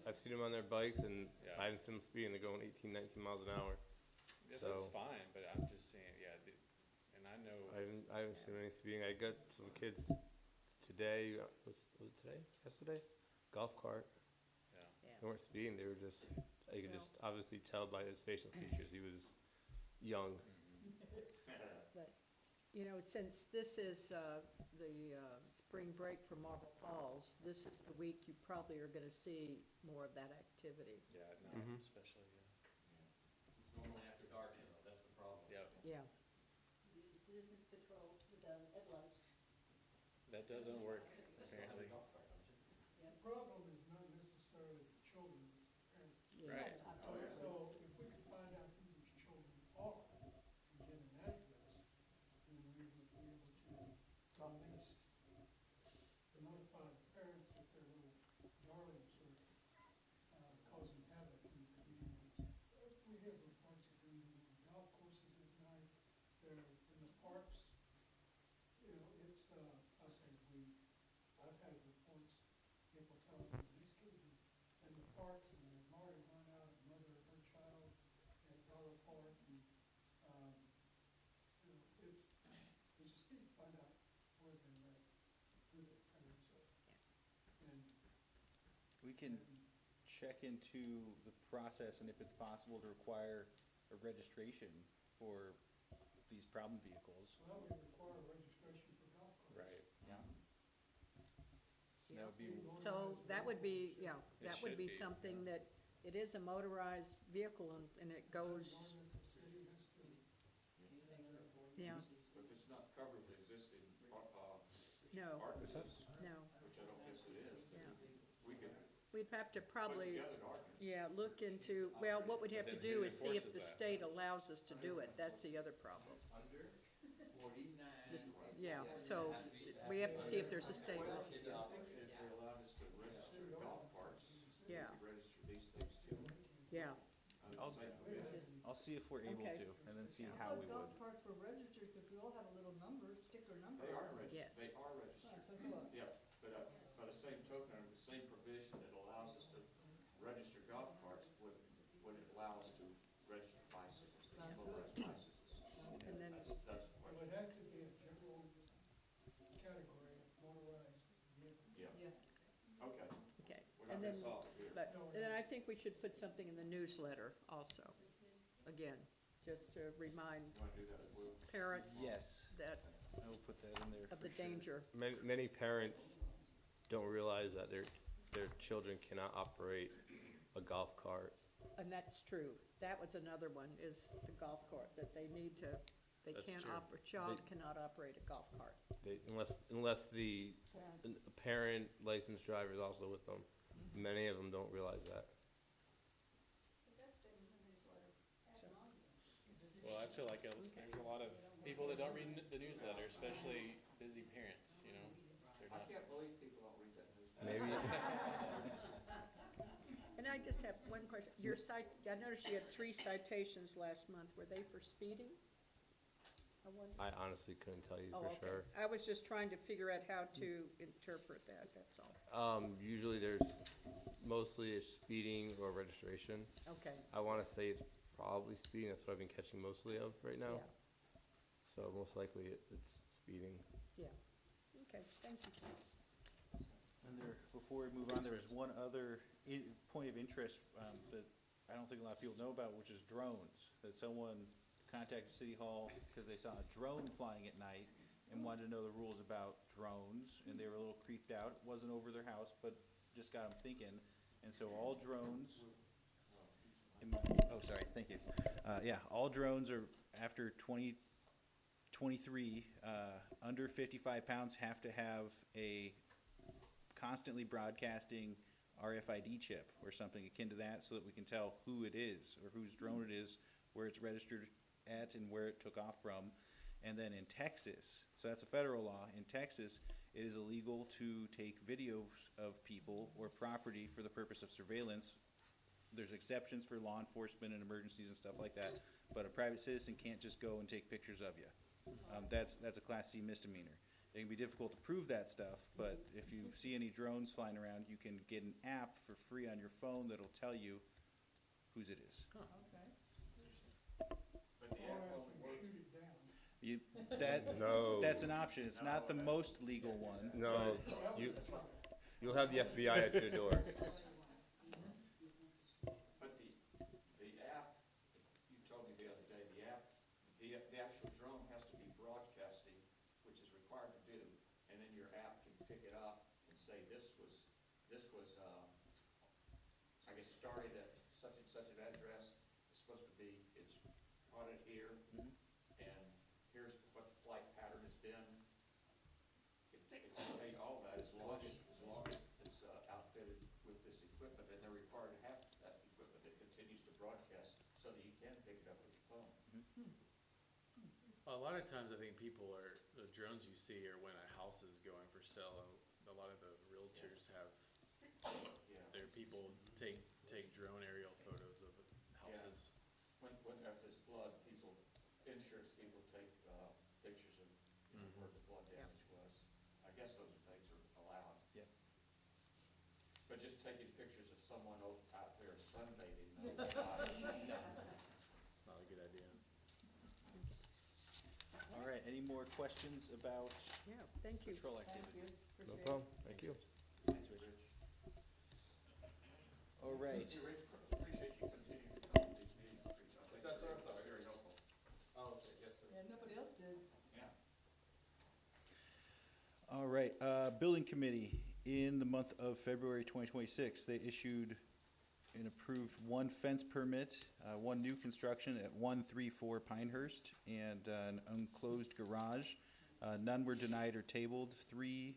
I've seen them on their bikes, and Yeah. I haven't seen them speeding. They're going 18, 19 miles an hour. yeah, So- that's fine, but I'm just saying, yeah, and I know, I haven't seen any speeding. I got some kids today. Was it today? Yesterday? Golf cart. yeah. They weren't speeding. They were just. I could Well- just obviously tell by his facial features he was young. But, you know, since this is the spring break for Marble Falls, this is the week you probably are gonna see more of that activity. Yeah, no, Mhm. especially, yeah. It's normally after dark, you know, that's the problem. Yep, Yeah, The Citizens Patrol with headlights. that doesn't work, apparently. The problem is not necessarily the children, it's the parents. yeah. Right. So if we could find out who these children are and get an address, then we would be able to at least to notify the parents that their little darlings are causing havoc in the community. We have reports of them being on golf courses at night, they're in the parks. You know, it's, I say we, I've had reports, people telling me these kids are in the parks and they've already run out of mother and her child at Dollar Park and, you know, it's, we just need to find out where they're at, who their parents are. And, We can check into the process and if it's possible to require a registration for these problem vehicles. well, we require registration for golf carts. Right. Yeah. That would be, So that would be, yeah, It that would should be be, something that, it is a motorized vehicle and it goes, Ordinance the city has to yeah, But if it's not covered with existing, no, ordinances, no, which I don't guess it is, yeah. we could We'd have to put probably, together an ordinance. yeah, look into, well, what we'd have to But then do who is see if enforces the that? state allows us to do it. That's the other problem. Under 49. Yeah, so we have to see if there's a state law. If they allowed us to register golf carts, we Yeah, could register these things too, yeah, under the same provision. I'll see if we're able Okay. to and then see how we would. golf carts were registered, because we all have a little number, sticker number. They are Yes. registered, they are registered. Yeah, but by the same token, under the same provision that allows us to register golf carts, would it allow us to register bicycles, motorized bicycles? and then, That's the It question. would have to be a general category of motorized vehicle. Yeah. Okay, okay. we're And not then, gonna solve it here. but, and then I think we should put something in the newsletter also. Again, just to remind You wanna do that as well? parents Yes, that, I will put that in there of for the sure. danger. Many parents don't realize that their children cannot operate a golf cart. And that's true. That was another one, is the golf cart, that they need to, they That's can't true. a child cannot operate a golf cart. Unless the parent licensed driver is also with them. Many of them don't realize that. Well, I feel like there's a lot of people that don't read the newsletter, especially busy parents, you know? They're I not, can't believe people don't read that newspaper. Maybe, And I just have one question. Your I noticed you had 3 citations last month. Were they for speeding? I wonder. I honestly couldn't tell you Oh, for okay. sure. I was just trying to figure out how to interpret that, that's all. Usually mostly it's speeding or registration. Okay, I wanna say it's probably speeding, that's what I've been catching mostly of right now. yeah, So most likely it's speeding. yeah. Okay, thank you. And there, before we move on, there was one other point of interest that I don't think a lot of people know about, which is drones. That someone contacted City Hall because they saw a drone flying at night and wanted to know the rules about drones, and they were a little creeped out. It wasn't over their house, but just got them thinking. And so all drones, oh, sorry, thank you. Yeah, all drones are after 2023, under 55 pounds have to have a constantly broadcasting RFID chip or something akin to that, so that we can tell who it is or whose drone it is, where it's registered at and where it took off from. And then in Texas, so that's a federal law, in Texas, it is illegal to take videos of people or property for the purpose of surveillance. There's exceptions for law enforcement and emergencies and stuff like that, but a private citizen can't just go and take pictures of you. That's a Class C misdemeanor. It can be difficult to prove that stuff, but if you see any drones flying around, you can get an app for free on your phone that'll tell you whose it is. Okay. But the app Or only if works. you shoot it down. No. That's an option. It's not the most legal one. No, you'll have the FBI at your door. But the app, you told me the other day, the actual drone has to be broadcasting, which is required to do, and then your app can pick it up and say, this was, I guess, started at such and such an address, it's supposed to be, it's caught it here, Mhm. and here's what the flight pattern has been. It can tell you all that as long as it's outfitted with this equipment, and they're required to have that equipment that continues to broadcast so that you can pick it up with your phone. A lot of times I think the drones you see are when a house is going for sale. A lot of the realtors have Yeah. their people take drone aerial photos of houses. When if there's blood, insurance people take pictures of where the blood damage was. I guess those things are allowed. Yep. But just taking pictures of someone out there sunbathing, no, it's not. It's not a good idea. All right, any more questions about Yeah, thank you. patrol activity? No problem, thank you. Thanks, Rich. All right. Hey, Rich, appreciate you continuing to come to these meetings. I think That's what I'm it's sorry. very helpful. Oh, okay, yes, sir. Yeah, nobody else did. Yeah. All right, building committee, in the month of February 2026, they issued and approved one fence permit, one new construction at 134 Pinehurst, and an enclosed garage. None were denied or tabled. Three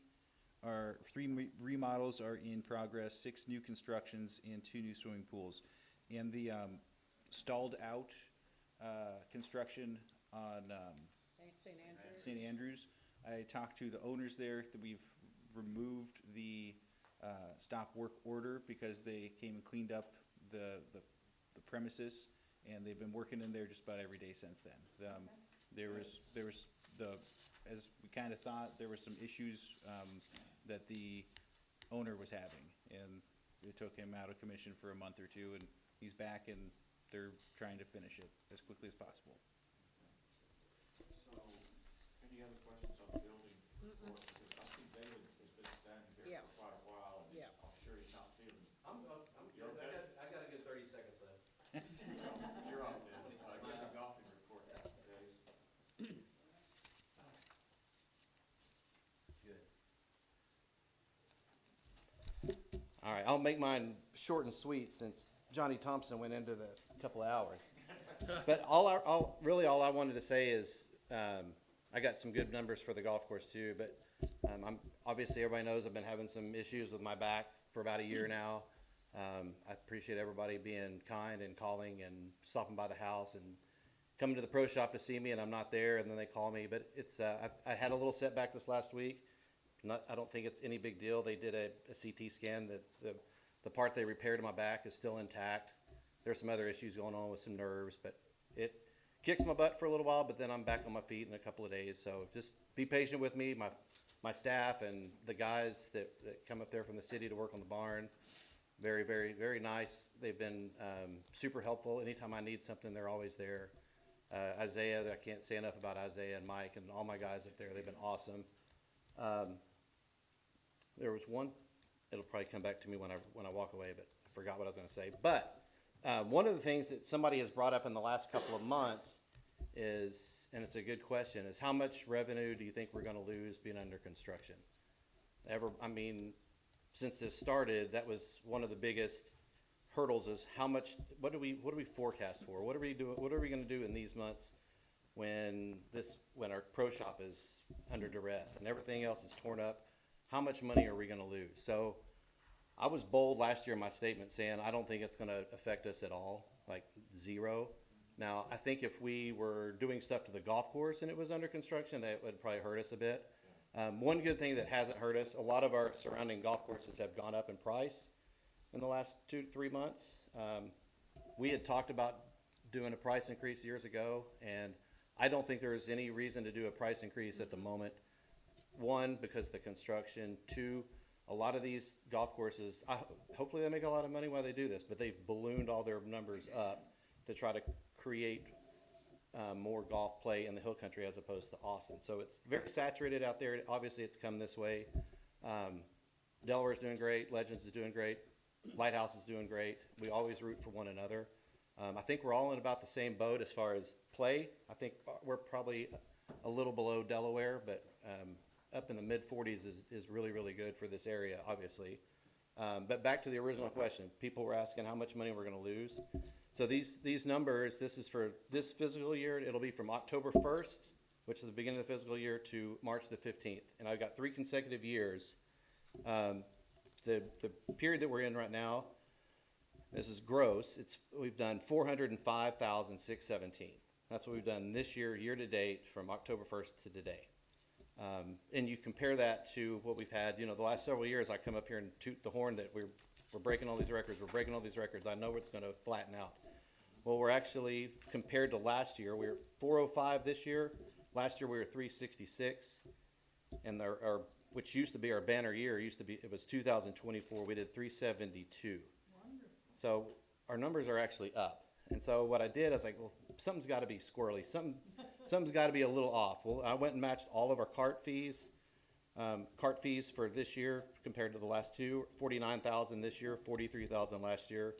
remodels are in progress, 6 new constructions, and 2 new swimming pools. And the stalled out construction on St. Andrews. St. Andrews, I talked to the owners there, that we've removed the stop work order because they came and cleaned up the premises, and they've been working in there just about every day since then. There was as we kind of thought, there were some issues that the owner was having, and it took him out of commission for a month or two, and he's back, and they're trying to finish it as quickly as possible. So, any other questions on the building report? Because I see David has been standing here Yeah. for quite a while, and Yeah. I'm sure he's not feeling. I'm You're good. okay? I got a good 30 seconds left. You're on then. Give the golfing report, Dave. Good. All right, I'll make mine short and sweet since Johnny Thompson went into the couple of hours. But all I wanted to say is, I got some good numbers for the golf course too, but obviously everybody knows I've been having some issues with my back for about a year now. I appreciate everybody being kind and calling and stopping by the house and coming to the pro shop to see me, and I'm not there, and then they call me. But it's I had a little setback this last week. I don't think it's any big deal. They did a CT scan. That the part they repaired in my back is still intact. There's some other issues going on with some nerves, but it kicks my butt for a little while, but then I'm back on my feet in a couple of days. So just be patient with me, my staff, and the guys that come up there from the city to work on the barn. Very, very, very nice. They've been super helpful. Anytime I need something, they're always there. Isaiah, I can't say enough about Isaiah and Mike and all my guys up there. They've been awesome. There was one, it'll probably come back to me when I walk away, but I forgot what I was going to say. But one of the things that somebody has brought up in the last couple of months is, and it's a good question, is how much revenue do you think we're going to lose being under construction? Since this started, that was one of the biggest hurdles, is how much, what do we forecast for? What are we going to do in these months when our pro shop is under duress and everything else is torn up? How much money are we going to lose? So I was bold last year in my statement saying I don't think it's going to affect us at all, like zero. Now, I think if we were doing stuff to the golf course and it was under construction, that would probably hurt us a bit. One good thing that hasn't hurt us, a lot of our surrounding golf courses have gone up in price in the last 2 to 3 months. We had talked about doing a price increase years ago, and I don't think there is any reason to do a price increase at the moment. One, because the construction. Two, a lot of these golf courses, hopefully they make a lot of money while they do this, but they've ballooned all their numbers up to try to create more golf play in the hill country as opposed to Austin. So it's very saturated out there. Obviously, it's come this way. Delaware's doing great. Legends is doing great. Lighthouse is doing great. We always root for one another. I think we're all in about the same boat as far as play. I think we're probably a little below Delaware, but up in the mid-40s is really, really good for this area, obviously. But back to the original question. People were asking how much money we're going to lose. So these numbers, this is for this fiscal year. It'll be from October 1st, which is the beginning of the fiscal year, to March the 15th. And I've got 3 consecutive years. The period that we're in right now, this is gross. We've done 405,617. That's what we've done this year, year to date, from October 1st to today. And you compare that to what we've had, the last several years. I come up here and toot the horn that we're breaking all these records. We're breaking all these records. I know it's going to flatten out. Well, we're actually, compared to last year, we were 405 this year. Last year we were 366, and our which used to be our banner year, it was 2024. We did 372. Wonderful. So our numbers are actually up. And so what I did, I was like, well, something's got to be squirrely. Something's got to be a little off. Well, I went and matched all of our cart fees. Cart fees for this year compared to the last two, 49,000 this year, 43,000 last year,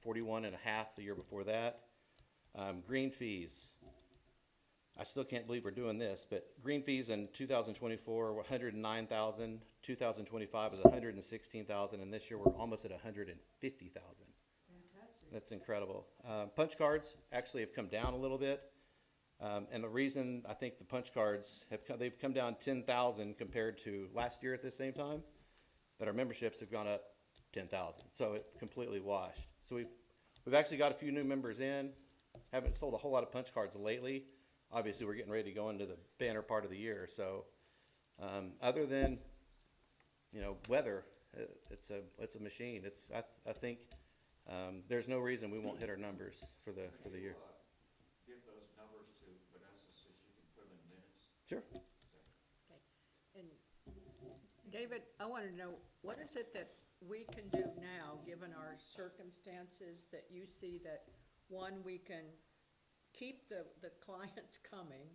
41.5 the year before that. Green fees. I still can't believe we're doing this, but green fees in 2024 were 109,000. 2025 was 116,000, and this year we're almost at 150,000. That's incredible. Punch cards actually have come down a little bit. And the reason I think the punch cards they've come down 10,000 compared to last year at the same time, but our memberships have gone up 10,000. So it completely washed. So we've actually got a few new members in. Haven't sold a whole lot of punch cards lately. Obviously, we're getting ready to go into the banner part of the year. So other than weather, it's a machine. I think there's no reason we won't hit our numbers for the year. Give those numbers to Vanessa so she can put them in minutes. Sure. Okay. And David, I want to know, what is it that we can do now, given our circumstances, that you see that, one, we can keep the clients coming,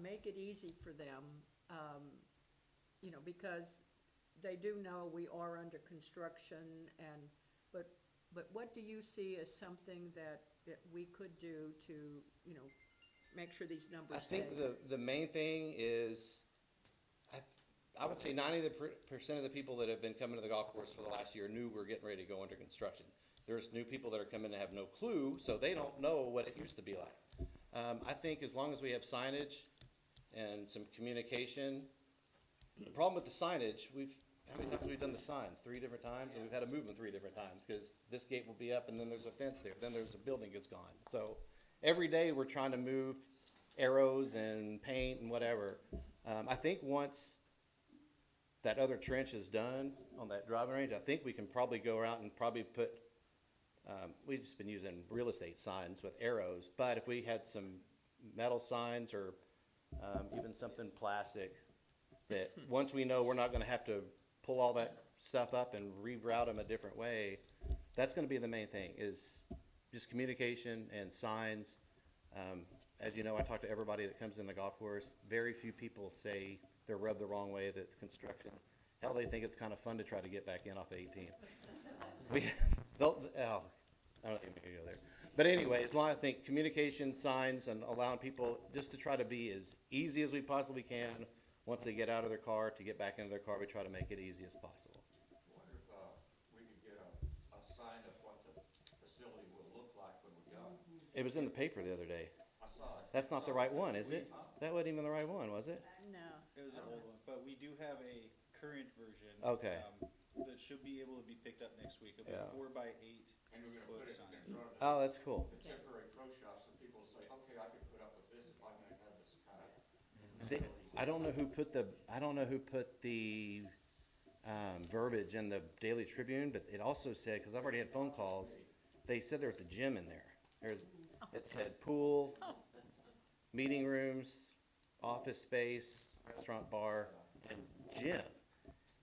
make it easy for them, because they do know we are under construction, but what do you see as something that we could do to, make sure these numbers I think the main thing is, I would say 90% of the people that have been coming to the golf course for the last year knew we're getting ready to go under construction. There's new people that are coming that have no clue, so they don't know what it used to be like. I think as long as we have signage and some communication, the problem with the signage, how many times have we done the signs? 3 different times, and we've had to move them 3 different times because this gate will be up and then there's a fence there, then there's a building that's gone. So every day we're trying to move arrows and paint and whatever. I think once that other trench is done on that driving range, I think we can probably go out and probably put, we've just been using real estate signs with arrows, but if we had some metal signs or even something plastic, that once we know we're not going to have to pull all that stuff up and reroute them a different way, that's going to be the main thing, is just communication and signs. As you know, I talk to everybody that comes in the golf course. Very few people say they're rubbed the wrong way that construction. Hell, they think it's kind of fun to try to get back in off the 18th. I don't even go there. But anyway, as long as I think communication, signs, and allowing people just to try to be as easy as we possibly can. Once they get out of their car, to get back into their car, we try to make it easy as possible. I wonder if we could get a sign of what the facility will look like when we go. It was in the paper the other day. I saw it. That's not the right one, is it? That wasn't even the right one, was it? No. It was an old one, but we do have a current version. Okay. That should be able to be picked up next week. It'll be Yeah. 4x8 And we're gonna put it in front of Oh, that's cool. the temporary pro shop, so people say, okay, I can put up with this if I'm gonna have this kind of They- I don't know who put the verbiage in the Daily Tribune, but it also said, because I've already had phone calls, they said there was a gym in there. It said pool, meeting rooms, office space, restaurant, bar, and gym.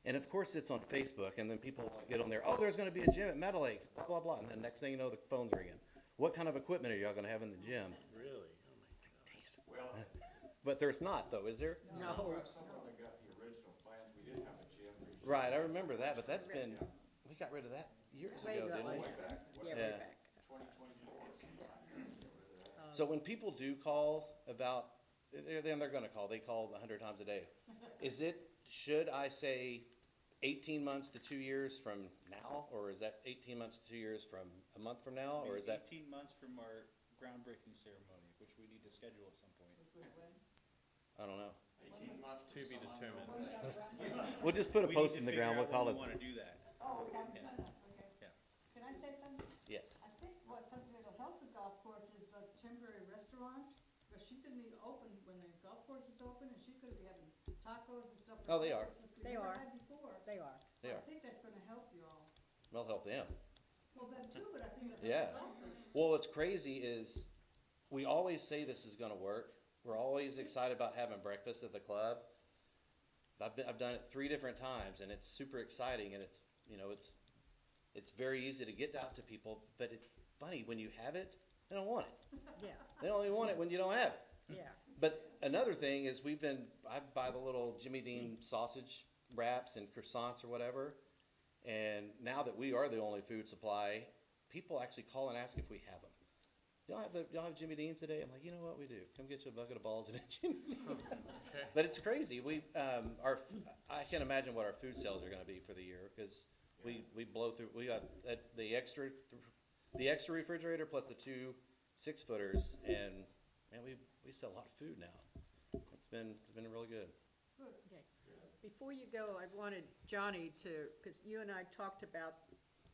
And of course, it's on Facebook, and then people get on there, oh, there's gonna be a gym at Meadow Lakes, blah, blah, blah, and then next thing you know, the phone's ringing. What kind of equipment are y'all gonna have in the gym? Really? Oh my God. Well, But there's not, though, is there? No. some of them got the original plans, we did have a gym. Right, I remember that, but that's been, we got rid of that years Way ago, ago, didn't we? Way back, Yeah, way Yeah. back. 2024. So when people do call about, they're gonna call, they call 100 times a day. Should I say 18 months to 2 years from now, or is that 18 months to 2 years from a month from now, or is that? 18 months from our groundbreaking ceremony, which we need to schedule at some point. I don't know. 18 months. To be determined. We'll just put a We post need in to the ground, figure we'll out call when it, we wanna do that. Oh, we have Yeah. done that, okay. Yeah. Can I say something? yes. I think something that'll help the golf course is the temporary restaurant, because she couldn't even open when the golf course is open, and she could be having tacos and stuff like that. Oh, they are. which we They never are. had before. They are. They are. I think that's gonna help you all. They'll help them. Well, them too, but I think it'll Yeah. help the golf course. Well, what's crazy is, we always say this is gonna work. We're always excited about having breakfast at the club. I've done it 3 different times, and it's super exciting, and it's, it's very easy to get out to people, but it's funny, when you have it, they don't want it. Yeah, They only want it when you don't have it. yeah. But another thing is, I buy the little Jimmy Dean sausage wraps and croissants or whatever, and now that we are the only food supply, people actually call and ask if we have them. Y'all have Jimmy Dean's today? I'm like, you know what, we do. Come get you a bucket of balls and a Jimmy Dean. But it's crazy. I can't imagine what our food sales are gonna be for the year, because we blow through, we got the extra refrigerator plus the 2 6-footers, and man, we sell a lot of food now. It's been really good. Okay. Before you go, I wanted Johnny to, because you and I talked about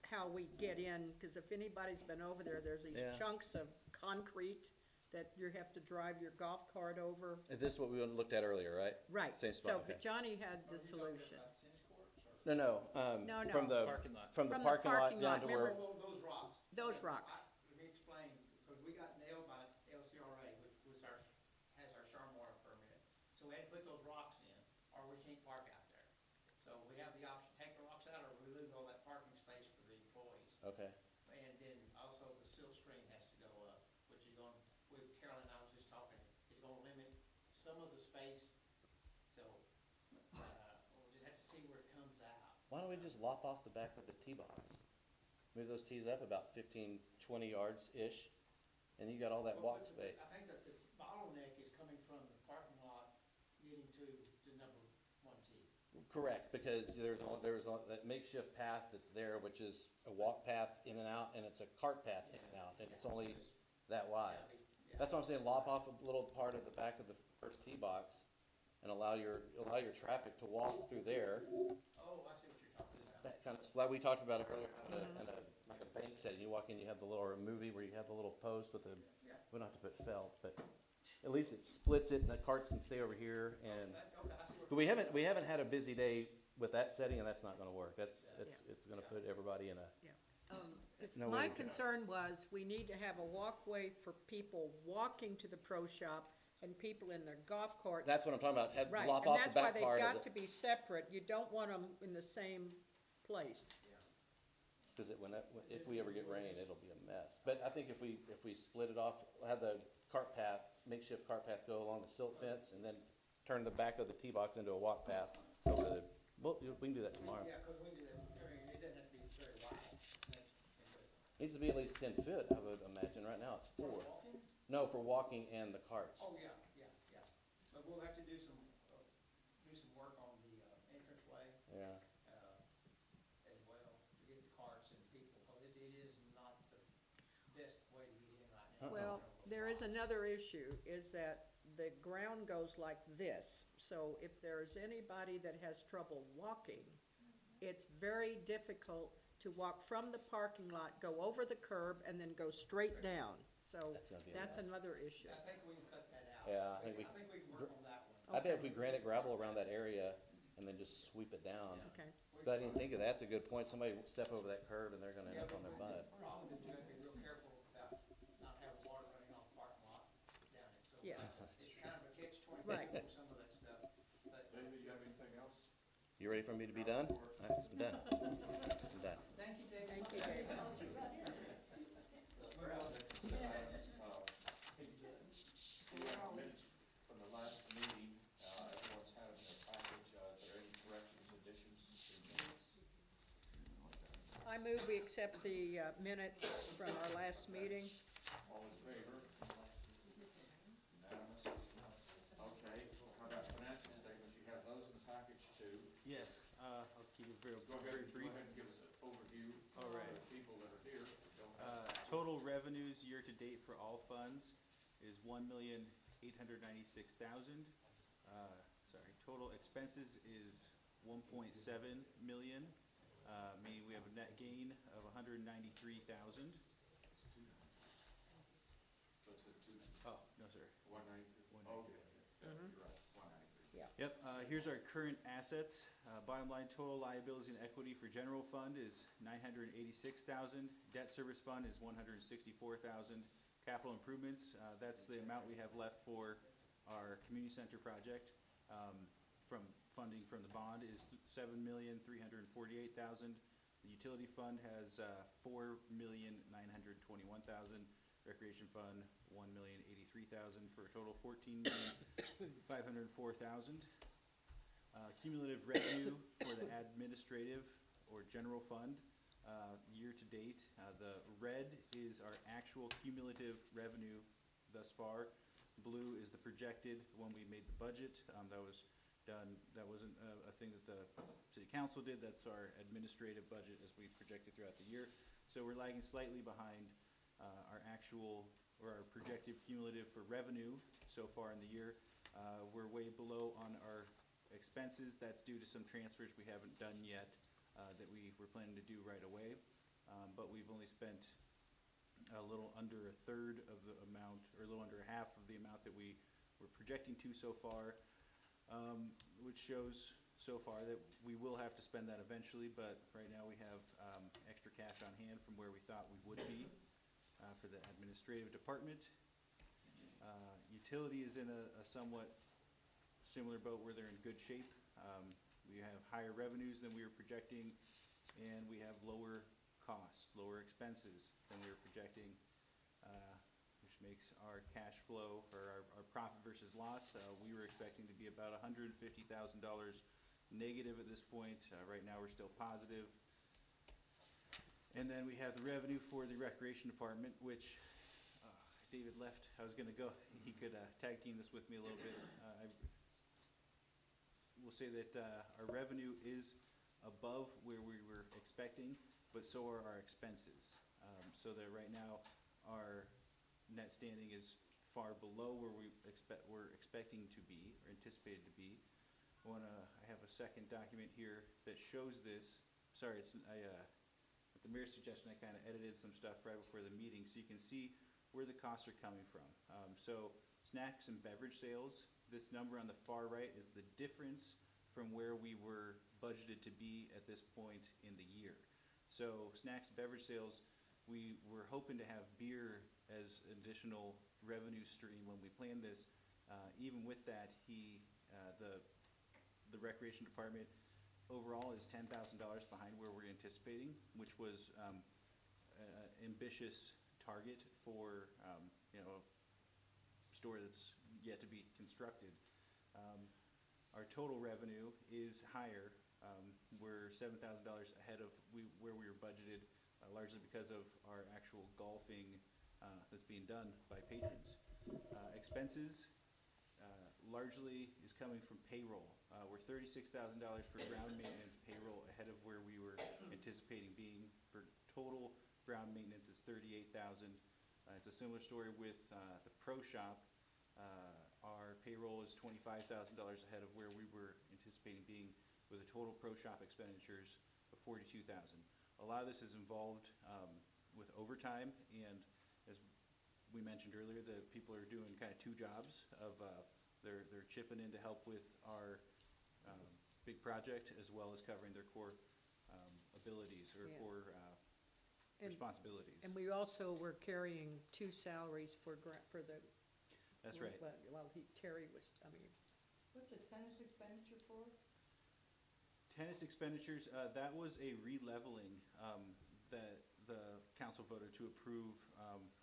how we get in, because if anybody's been over there, there's these Yeah. chunks of concrete that you have to drive your golf cart over. This is what we looked at earlier, right? Right, Same so, spot, but okay. Johnny had the solution. No, No, from no. the, Parking lot. from the From the parking lot parking down lot, to where, remember? Those rocks. Those rocks. Let me explain, because we got nailed by LCRA, which was has our stormwater permit. So we had to put those rocks in, or we can't park out there. So we have the option, take the rocks out, or we lose all that parking space for the employees. okay. And then also the silt screen has to go up, which is going, Carolyn and I was just talking, it's gonna limit some of the space. So, we'll just have to see where it comes out. Why don't we just lop off the back of the tee box? Move those tees up about 15, 20 yards-ish, and you got all that walk space. I think that the bottleneck is coming from the parking lot getting to the number 1 tee. Correct, because there's that makeshift path that's there, which is a walk path in and out, and it's a cart path in and out, and it's only that wide. That's what I'm saying, lop off a little part of the back of the first tee box and allow your traffic to walk through there. Oh, I see what you're talking about. That kind of, like we talked about it earlier, like a bank setting, you walk in, you have the little, or a movie where you have the little post with the, we don't have to put felt, but at least it splits it, and the carts can stay over here, and, Okay, I see what but we haven't had a busy day with that setting, and that's not gonna work, it's gonna put everybody in a, no way My to go. concern was, we need to have a walkway for people walking to the pro shop and people in their golf carts. that's what I'm talking about, Right, lop and off that's the why back they've part got of to it. be separate. You don't want them in the same place. Cause if we ever get rain, it'll be a mess, but I think if we split it off, have the cart path, makeshift cart path go along the silt fence, and then turn the back of the tee box into a walk path over the, well, we can do that tomorrow. Yeah, because we can do that, I mean, it doesn't have to be very wide. Needs to be at least 10 foot, I would imagine, right now it's 4. Walking? No, for walking and the carts. Oh, yeah. But we'll have to do some work on the entranceway, Yeah, as well, to get the carts and people, because it is not the best way to get in right now. Well, there is another issue, is that the ground goes like this. So if there's anybody that has trouble walking, it's very difficult to walk from the parking lot, go over the curb, and then go straight down. So That's gonna be a that's mess. another issue. I think we can cut that out. Yeah, I think we can work on that one. I bet if we granite gravel around that area and then just sweep it down. Okay. But I didn't think of that, that's a good point, somebody will step over that curb and they're gonna end Yeah, up on their butt. The problem is you have to be real careful about not having water running off the parking lot down it. So Yeah. Right. some of that stuff. But David, you have anything else? You ready for me to be done? I'm done. I'm done. Thank you, David. Thank you, David. Let's move on to consent items. We have minutes from the last meeting, everyone's had them in their package, are there any corrections, additions to minutes? I move we accept the minutes from our last meeting. All in favor? Unanimous? Okay, how about financial statements, you have those in the package too. Yes, I'll keep it very, Go very ahead, go brief. ahead and give us an overview All of right. the people that are here that don't have. Total revenues year-to-date for all funds is 1,896,000. Total expenses is 1.7 million, meaning we have a net gain of 193,000. So it's a two, Oh, no, sir. 193. 193. Okay, yeah, you're right, 193. Yep, here's our current assets. Bottom line, total liabilities and equity for general fund is 986,000. Debt service fund is 164,000. Capital improvements, that's the amount we have left for our community center project. From funding from the bond is 7,348,000. The utility fund has 4,921,000. Recreation fund, 1,083,000 for a total of 14,504,000. Cumulative revenue for the administrative or general fund, year-to-date. The red is our actual cumulative revenue thus far. Blue is the projected when we made the budget. That was done, that wasn't a thing that the city council did. That's our administrative budget as we projected throughout the year. So we're lagging slightly behind our actual or our projected cumulative for revenue so far in the year. We're way below on our expenses. That's due to some transfers we haven't done yet that we were planning to do right away. But we've only spent a little under a third of the amount, or a little under half of the amount that we were projecting to so far, which shows so far that we will have to spend that eventually, but right now we have extra cash on hand from where we thought we would be for the administrative department. Utility is in a somewhat similar boat where they're in good shape. We have higher revenues than we were projecting, and we have lower costs, lower expenses than we were projecting, which makes our cash flow, or our profit versus loss, we were expecting to be about $150,000 negative at this point. Right now, we're still positive. And then we have the revenue for the recreation department, which David left. I was going to go. He could tag team this with me a little bit. I will say that our revenue is above where we were expecting, but so are our expenses. So that right now, our net standing is far below where we're expecting to be, or anticipated to be. I have a second document here that shows this. Sorry, at the mayor's suggestion, I kind of edited some stuff right before the meeting, so you can see where the costs are coming from. So snacks and beverage sales, this number on the far right is the difference from where we were budgeted to be at this point in the year. So snacks and beverage sales, we were hoping to have beer as an additional revenue stream when we planned this. Even with that, the recreation department overall is $10,000 behind where we're anticipating, which was an ambitious target for a store that's yet to be constructed. Our total revenue is higher. We're $7,000 ahead of where we were budgeted, largely because of our actual golfing that's being done by patrons. Expenses largely is coming from payroll. We're $36,000 for ground maintenance payroll ahead of where we were anticipating being. For total ground maintenance is $38,000. It's a similar story with the pro shop. Our payroll is $25,000 ahead of where we were anticipating being, with a total pro shop expenditures of $42,000. A lot of this is involved with overtime, and as we mentioned earlier, the people are doing kind of two jobs of they're chipping in to help with our big project, as well as covering their core abilities or Yeah. core responsibilities. And we also were carrying two salaries for the That's right. While Terry was, I mean, What's the tennis expenditure for? Tennis expenditures, that was a re-leveling that the council voted to approve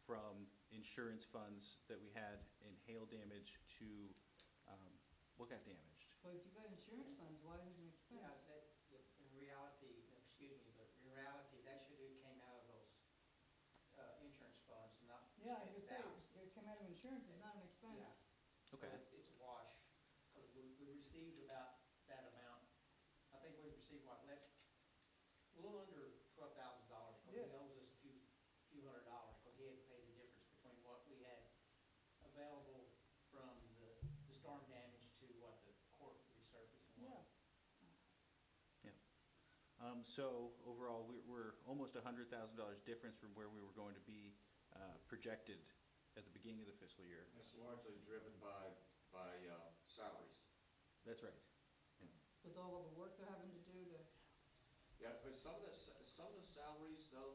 from insurance funds that we had in hail damage to, what got damaged? Well, if you got insurance funds, why is it an Yeah, expense? in reality, excuse me, but in reality, that should have came out of those, insurance funds, not Yeah, expense if it, down. it came out of insurance, it's not an expense. Yeah. Okay. So it's a wash, because we received about that amount. I think we received what, a little under $12,000, because he Yeah. owes us a few $100s, because he had to pay the difference between what we had available from the storm damage to what the court resurfaced and Yeah. what. So overall, we're almost $100,000 difference from where we were going to be projected at the beginning of the fiscal year. It's largely driven by salaries. That's right. With all of the work they're having to do to, Yeah, but some of the salaries, though,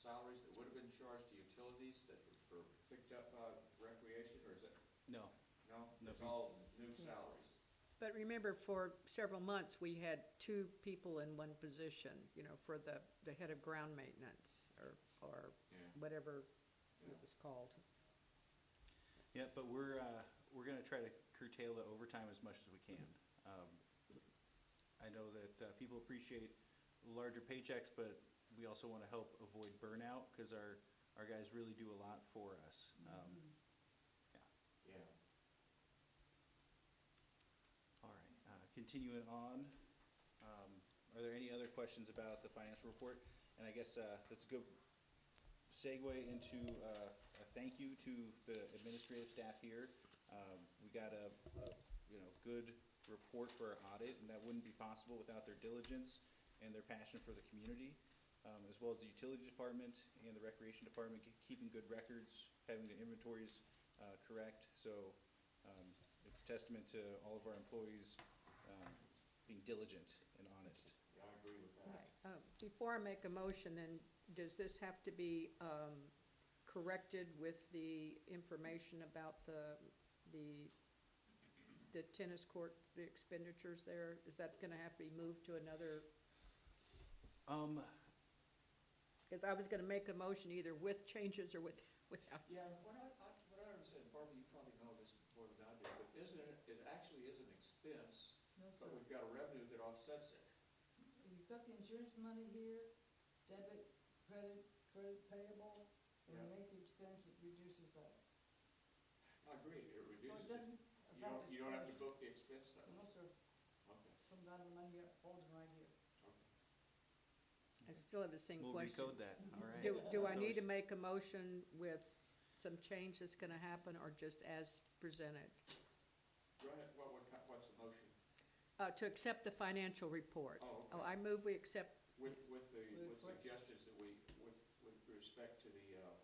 salaries that would have been charged to utilities that were picked up by recreation, or is it, No, no? No. It's all new salaries. but remember, for several months, we had 2 people in one position, you know, for the head of ground maintenance, or Yeah. whatever Yeah. it was called. yeah, but we're gonna try to curtail the overtime as much as we can. I know that people appreciate larger paychecks, but we also want to help avoid burnout, because our guys really do a lot for us. Yeah. All right, continuing on, are there any other questions about the financial report? And I guess that's a good segue into a thank you to the administrative staff here. We got a good report for our audit, and that wouldn't be possible without their diligence and their passion for the community, as well as the utility department and the recreation department, keeping good records, having the inventories correct. So it's a testament to all of our employees being diligent and honest. Yeah, I agree with that. Before I make a motion, then, does this have to be corrected with the information about the tennis court, the expenditures there? Is that gonna have to be moved to another? Because I was gonna make a motion either with changes or without. Yeah, what I understand, Barbara, you probably know this more than I do, but it actually is an expense, no, but sir. we've got a revenue that offsets it. You've got the insurance money here, debit, credit payable, and Yeah. you make the expense, it reduces that. I agree, it So it reduces it. doesn't You affect the don't have to expense. book the expense though? No, sir, Okay, comes out of the money you're holding right here. okay. I still have the same We'll question. recode that, all right? Do I That's need to always- make a motion with some change that's gonna happen, or just as presented? Go ahead, what's the motion? To accept the financial report. Oh, Oh, okay. I move we accept, With With suggestions that with respect to the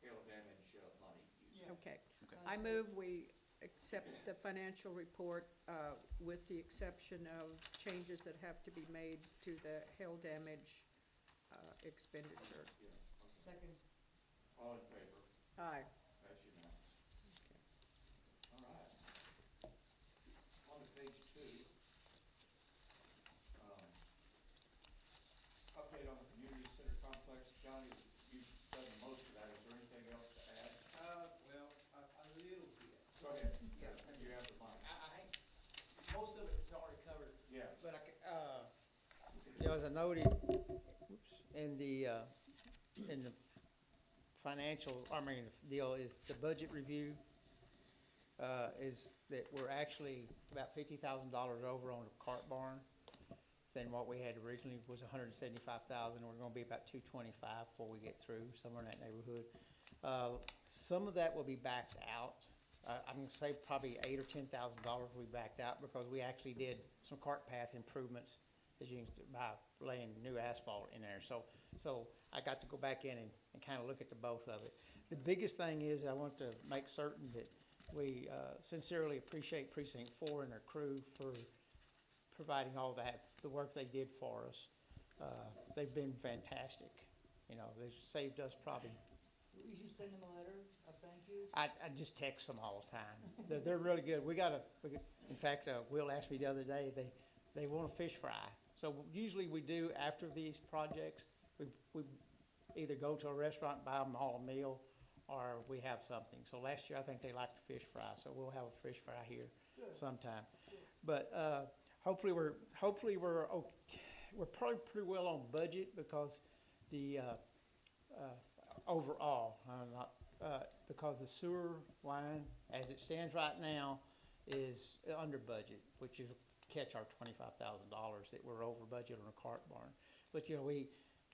hail damage money use. Yeah. okay. Okay. I move we accept the financial report with the exception of changes that have to be made to the hail damage expenditure. Yeah, okay. Second, All in favor? Aye. That's unanimous. All right. On to page 2. Update on the community center complex. Johnny, you've done most of that. Is there anything else to add? Well, a little bit. Go ahead. Yeah. You have the mic. I think most of it is already covered, Yeah. but As I noted, in the financial, deal is the budget review, is that we're actually about $50,000 over on the cart barn than what we had originally was $175,000. We're gonna be about $225 before we get through, somewhere in that neighborhood. Some of that will be backed out. I'm gonna say probably $8,000 or $10,000 will be backed out because we actually did some cart path improvements, as you can see, by laying new asphalt in there. So I got to go back in and kind of look at the both of it. The biggest thing is I want to make certain that we sincerely appreciate Precinct 4 and their crew for providing all that, the work they did for us. They've been fantastic. You know, they've saved us probably You should send them a letter of thank you. I just text them all the time. They're really good. In fact, Will asked me the other day, they want a fish fry. So usually we do, after these projects, we either go to a restaurant, buy them all a meal, or we have something. So last year, I think they liked the fish fry, so we'll have a fish fry here sometime. But hopefully we're okay. We're probably pretty well on budget because the overall, because the sewer line, as it stands right now, is under budget, which is catch our $25,000 that we're over budget on a cart barn. But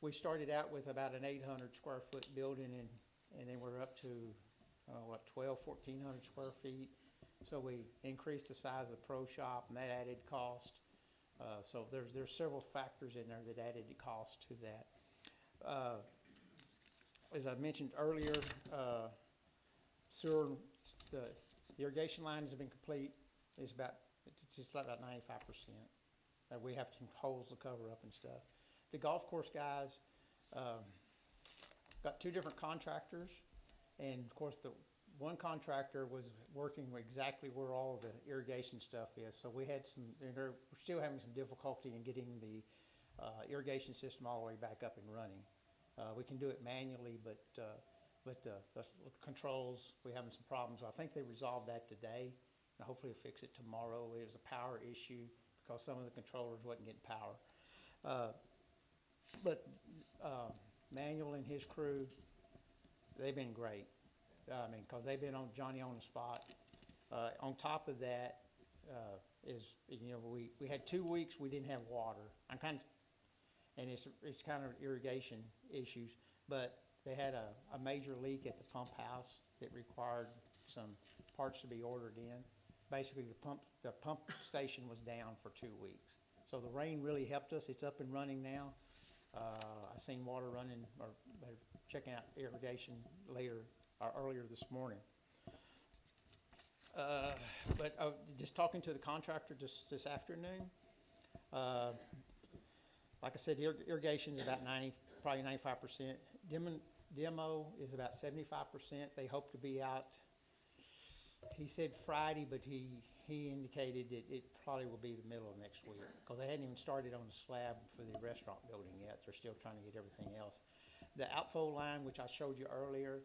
we started out with about an 800 square foot building, and then we're up to 1,400 square feet. So we increased the size of the pro shop, and that added cost. So there's several factors in there that added the cost to that. As I mentioned earlier, the irrigation line has been complete. It's just about 95%. We have some holes to cover up and stuff. The golf course guys got two different contractors, and of course the one contractor was working exactly where all the irrigation stuff is. So we're still having some difficulty in getting the irrigation system all the way back up and running. We can do it manually, but the controls, we're having some problems. I think they resolved that today, and hopefully they'll fix it tomorrow. It was a power issue because some of the controllers wasn't getting power. But Manuel and his crew, they've been great. Because they've been on Johnny on the spot. On top of that, we had 2 weeks we didn't have water. And it's kind of irrigation issues, but they had a major leak at the pump house that required some parts to be ordered in. Basically, the pump station was down for 2 weeks. So the rain really helped us. It's up and running now. I seen water running, or they're checking out irrigation earlier this morning. But just talking to the contractor just this afternoon, like I said, irrigation is about probably 95%. Demo is about 75%. They hope to be out, he said Friday, but he indicated that it probably will be the middle of next week, because they hadn't even started on the slab for the restaurant building yet. They're still trying to get everything else. The outflow line, which I showed you earlier,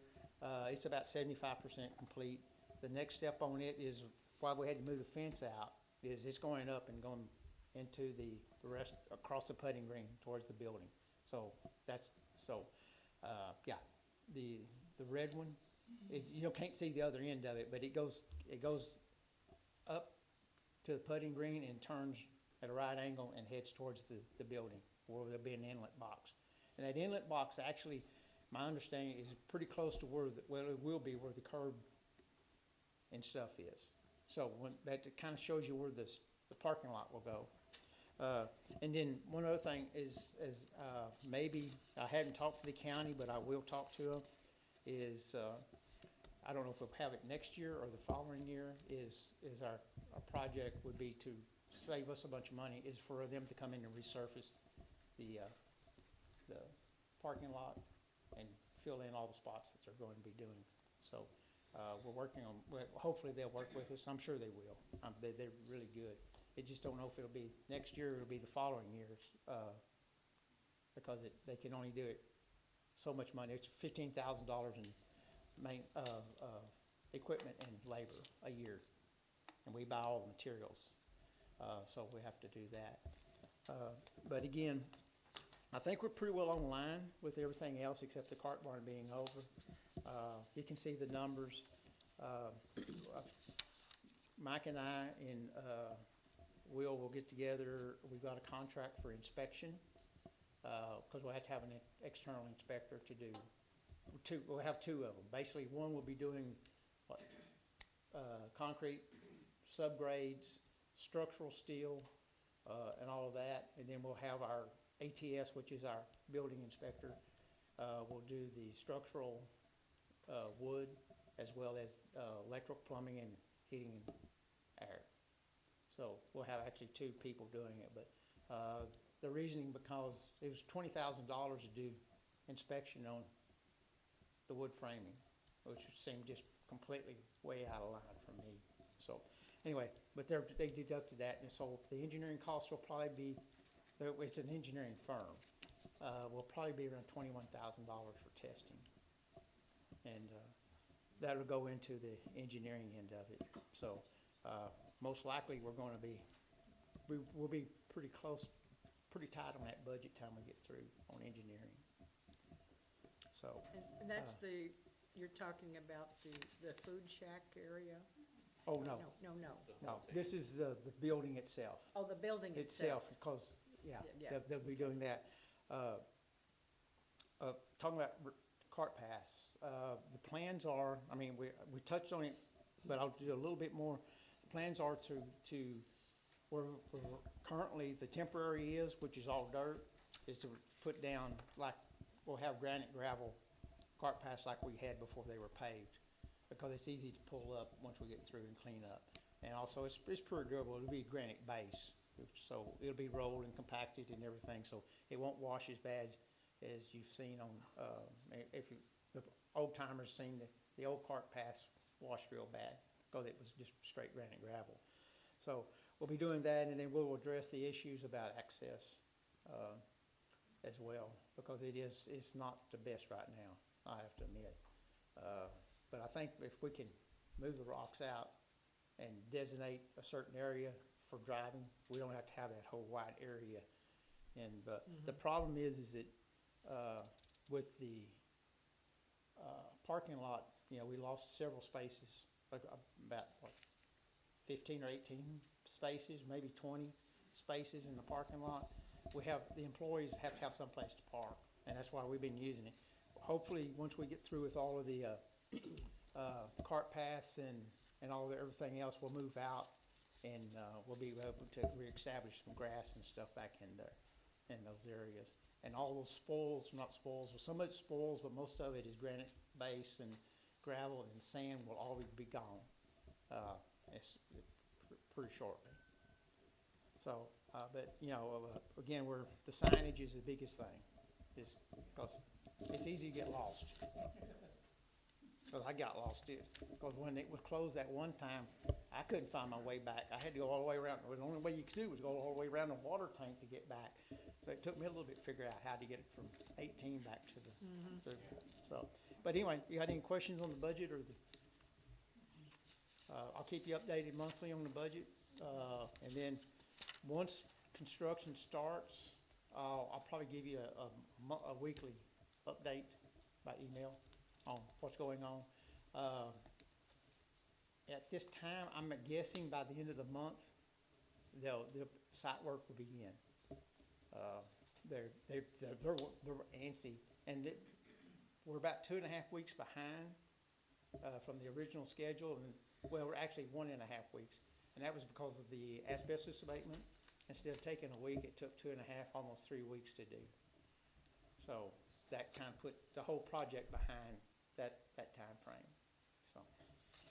it's about 75% complete. The next step on it is, why we had to move the fence out, is it's going up and going into the rest across the putting green towards the building. So yeah, the red one, you can't see the other end of it, but it goes up to the putting green and turns at a right angle and heads towards the building, where there'll be an inlet box. And that inlet box, actually, my understanding is pretty close to it will be where the curb and stuff is. So that kind of shows you where the parking lot will go. And then one other thing is maybe, I hadn't talked to the county, but I will talk to them, is I don't know if we'll have it next year or the following year, is our project would be to save us a bunch of money, is for them to come in and resurface the parking lot and fill in all the spots that they're going to be doing. So we're working on, hopefully they'll work with us. I'm sure they will. They're really good. I just don't know if it'll be next year or it'll be the following years, because they can only do it so much money. It's $15,000 in equipment and labor a year, and we buy all the materials, so we have to do that. But again, I think we're pretty well online with everything else except the cart barn being over. You can see the numbers. Mike and I and will get together. We've got a contract for inspection, because we'll have to have an external inspector to do we'll have two of them. Basically, one will be doing concrete, subgrades, structural steel, and all of that. And then we'll have our ATS, which is our building inspector, will do the structural wood, as well as electrical, plumbing, and heating and air. So we'll have actually two people doing it. But the reasoning, because it was $20,000 to do inspection on the wood framing, which seemed just completely way out of line for me. So, anyway, but they deducted that, and so the engineering costs will probably be, it's an engineering firm, will probably be around $21,000 for testing. And that'll go into the engineering end of it. So, most likely, we're gonna be, we'll be pretty close, pretty tight on that budget time we get through on engineering. So, And that's you're talking about the food shack area? oh, no, No. this is the building itself. Oh, the building Itself, itself. because, yeah, Yeah. they'll be doing that. Talking about cart pass, the plans are, I mean, we touched on it, but I'll do a little bit more. The plans are where currently the temporary is, which is all dirt, is to put down, like, we'll have granite gravel cart paths like we had before they were paved, because it's easy to pull up once we get through and clean up. And also, it's pretty durable. It'll be granite base, so it'll be rolled and compacted and everything, so it won't wash as bad as you've seen on, the old timers seen the old cart paths washed real bad, because it was just straight granite gravel. So we'll be doing that, and then we'll address the issues about access as well, because it's not the best right now, I have to admit. But I think if we can move the rocks out and designate a certain area for driving, we don't have to have that whole wide area. And but the problem is that with the parking lot, we lost several spaces, like about what, 15 or 18 spaces, maybe 20 spaces in the parking lot. The employees have to have some place to park, and that's why we've been using it. Hopefully, once we get through with all of the cart paths and all everything else, we'll move out, and we'll be able to reestablish some grass and stuff back in there, in those areas. And all those spoils, not spoils, well, some of it's spoils, but most of it is granite base and gravel and sand will all be gone. Pretty shortly. So, but again, the signage is the biggest thing, is because it's easy to get lost. Because I got lost too. Because when it was closed that one time, I couldn't find my way back. I had to go all the way around. The only way you could do was go all the way around the water tank to get back. So it took me a little bit to figure out how to get it from 18 back to the. So, but anyway, you got any questions on the budget or the? I'll keep you updated monthly on the budget, and then once construction starts, I'll probably give you a weekly update by email on what's going on. At this time, I'm guessing by the end of the month, the site work will begin. They're antsy, and we're about 2.5 weeks behind from the original schedule, and well, we're actually 1.5 weeks, and that was because of the asbestos abatement. Instead of taking a week, it took 2.5, almost 3 weeks to do. So that kind of put the whole project behind that time frame. So,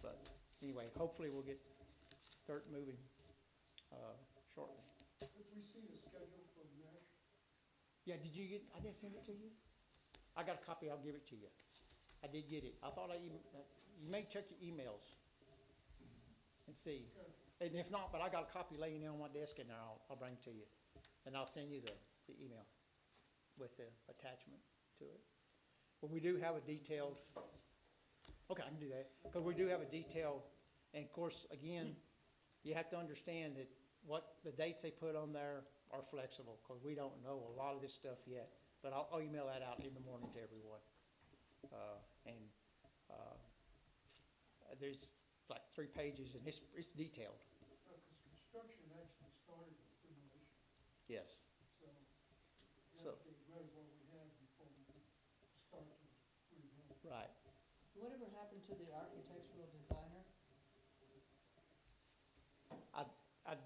but anyway, hopefully we'll get dirt moving shortly. Could we see the schedule for mesh? Yeah, I didn't send it to you? I got a copy, I'll give it to you. I did get it. I thought you may check your emails and see. And if not, but I got a copy laying there on my desk, and I'll bring it to you. And I'll send you the email with the attachment to it. But we do have a detailed, okay, I can do that. Because we do have a detailed, and of course, again, you have to understand that what the dates they put on there are flexible, because we don't know a lot of this stuff yet. But I'll email that out in the morning to everyone. There's like 3 pages, and it's detailed. Because construction actually started with demolition, Yes. so we So- have to get rid of what we had before we start to rebuild. Right. Whatever happened to the architectural designer?